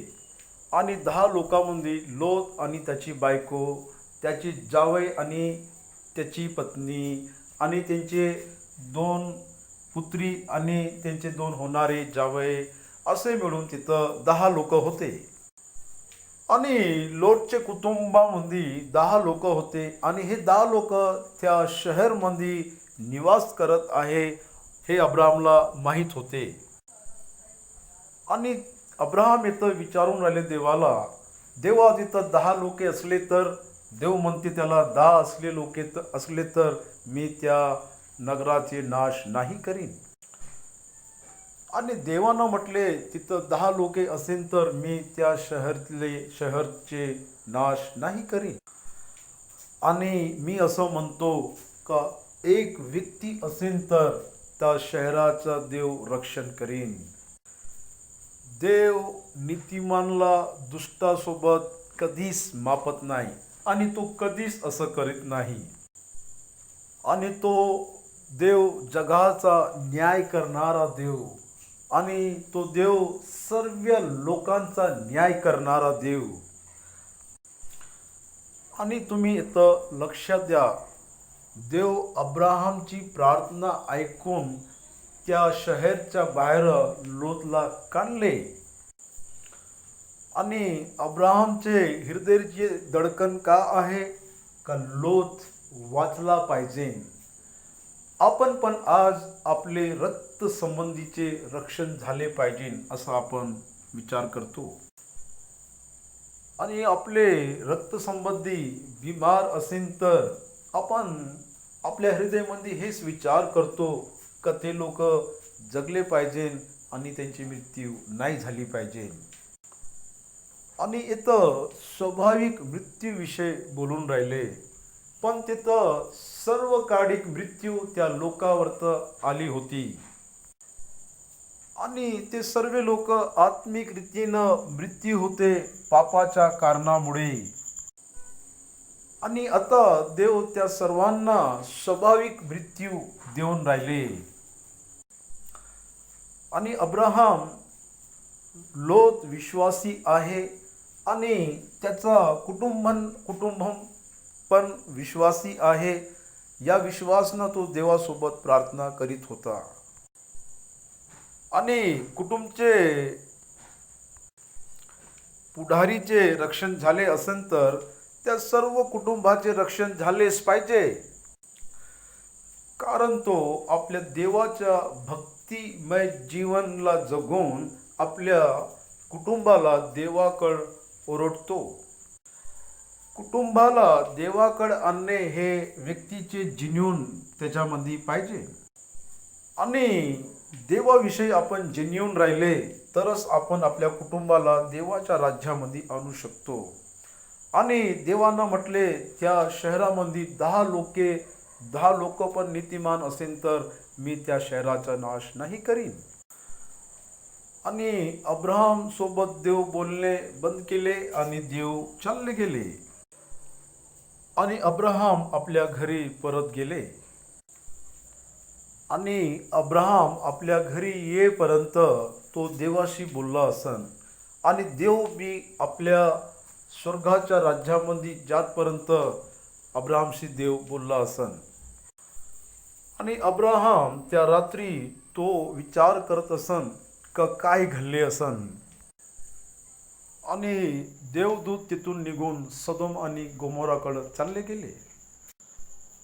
आणि 10 लोकांमध्ये लोत आणि त्याची बायको, त्याची जावई आणि त्याची पत्नी आणि त्यांचे 2 पुत्री आणि त्यांचे 2 होणारे जावई, असे मिळून तिथं 10 लोक होते. आणि लोटचे कुटुंबामध्ये 10 लोक होते आणि हे 10 लोक त्या शहरमध्ये निवास करत आहे हे अब्राहमला माहीत होते. आणि अब्राहम इथं विचारून राहिले देवाला, देवा तिथं 10 लोके असले तर? देव म्हणते त्याला 10 असले तर मी त्या नगराचे नाश नाही करीन. आणि देवानं म्हटले तिथं 10 लोके असेल तर मी त्या शहरचे नाश नाही करीन. आणि मी असं म्हणतो का एक व्यक्ती असेल तर त्या शहराचा देव रक्षण करीन. देव नीतिमानला दुष्टासोबत कधीच मापत नाही आणि तो कधीच असं करीत नाही. आणि तो देव जगाचा न्याय करणारा देव आणि तो देव सर्व लोकांचा न्याय करणारा देव. आणि तुम्ही इथं लक्षात द्या, देव अब्राहमची प्रार्थना ऐकून त्या शहरच्या बाहेर लोतला काढले. आणि अब्राहमचे हृदयाचे धडकन का आहे का लोत वाचला पाहिजे. आपण पण आज आपले रक्त संबंधीचे रक्षण झाले पाहिजे असं आपण विचार करतो. आणि आपले रक्तसंबंधी बिमार असेल तर आपण आपल्या हृदयामध्ये हेच विचार करतो का ते लोक जगले पाहिजे आणि त्यांची मृत्यू नाही झाली पाहिजे. आणि इथं स्वाभाविक मृत्यूविषयी बोलून राहिले, पण तिथं सर्वकालिक मृत्यू त्या लोकावर आली होती. आणि ते सर्व लोक आत्मिक रीतीनं मृत्यू होते पापाच्या कारणामुळे. आणि आता देव त्या सर्वांना स्वाभाविक मृत्यू देऊन राहिले. आणि अब्राहम लोत विश्वासी आहे आणि त्याचा कुटुंब पण विश्वासी आहे. या विश्वासानं तो देवासोबत प्रार्थना करीत होता. आणि कुटुंबचे पुढारीचे रक्षण झाले असेल तर त्या सर्व कुटुंबाचे रक्षण झालेच पाहिजे, कारण तो आपल्या देवाच्या भक्तिमय जीवनला जगून आपल्या कुटुंबाला देवाकडे ओरडतो. कुटुंबाला देवाकडे आणणे हे व्यक्तीचे जेन्युइन त्याच्यामध्ये पाहिजे. आणि देवाविषयी आपण जेन्युइन राहिले तरच आपण आपल्या कुटुंबाला देवाच्या राज्यामध्ये आणू शकतो. आणि देवानं म्हटले त्या शहरामध्ये 10 लोक पण नीतिमान असेल तर मी त्या शहराचा नाश नाही करीन. आणि अब्राहम सोबत देव बोलणे बंद केले आणि देव चालले गेले. आणि अब्राहम आपल्या घरी परत गेले. आणि अब्राहम आपल्या घरी येईपर्यंत तो देवाशी बोलला असन. आणि देव बी आपल्या स्वर्गाच्या राज्यामध्ये जातपर्यंत अब्राहमशी देव बोलला असन. आणि अब्राहम त्या रात्री तो विचार करत असन का काय घडले असन. आणि देवदूत तिथून निघून सदोम आणि गोमोराकडे चालले गेले.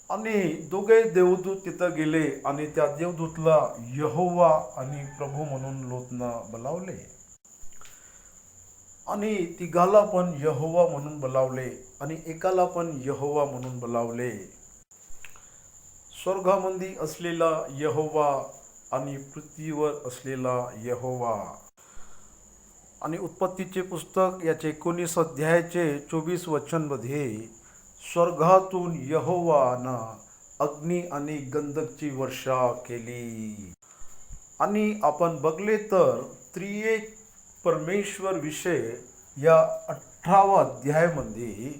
आणि दोघे देवदूत तिथं गेले आणि त्या देवदूतला यहोवा आणि प्रभू म्हणून लोटनं बोलावले. आणि तिघाला पण यहोवा म्हणून बोलावले आणि एकाला पण यहोवा म्हणून बोलावले. स्वर्गामध्ये असलेला यहोवा आणि पृथ्वीवर असलेला यहोवा. आणि उत्पत्तीचे पुस्तक याचे 19 अध्यायाचे 24 वचनमध्ये स्वर्गातून यहोवानं अग्नी आणि गंधकची वर्षा केली. आणि आपण बघले तर त्रिएक परमेश्वर विषय या 18व्या अध्यायामध्ये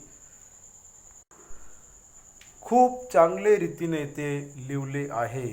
खूप चांगले रीतीने ते लिहिले आहे.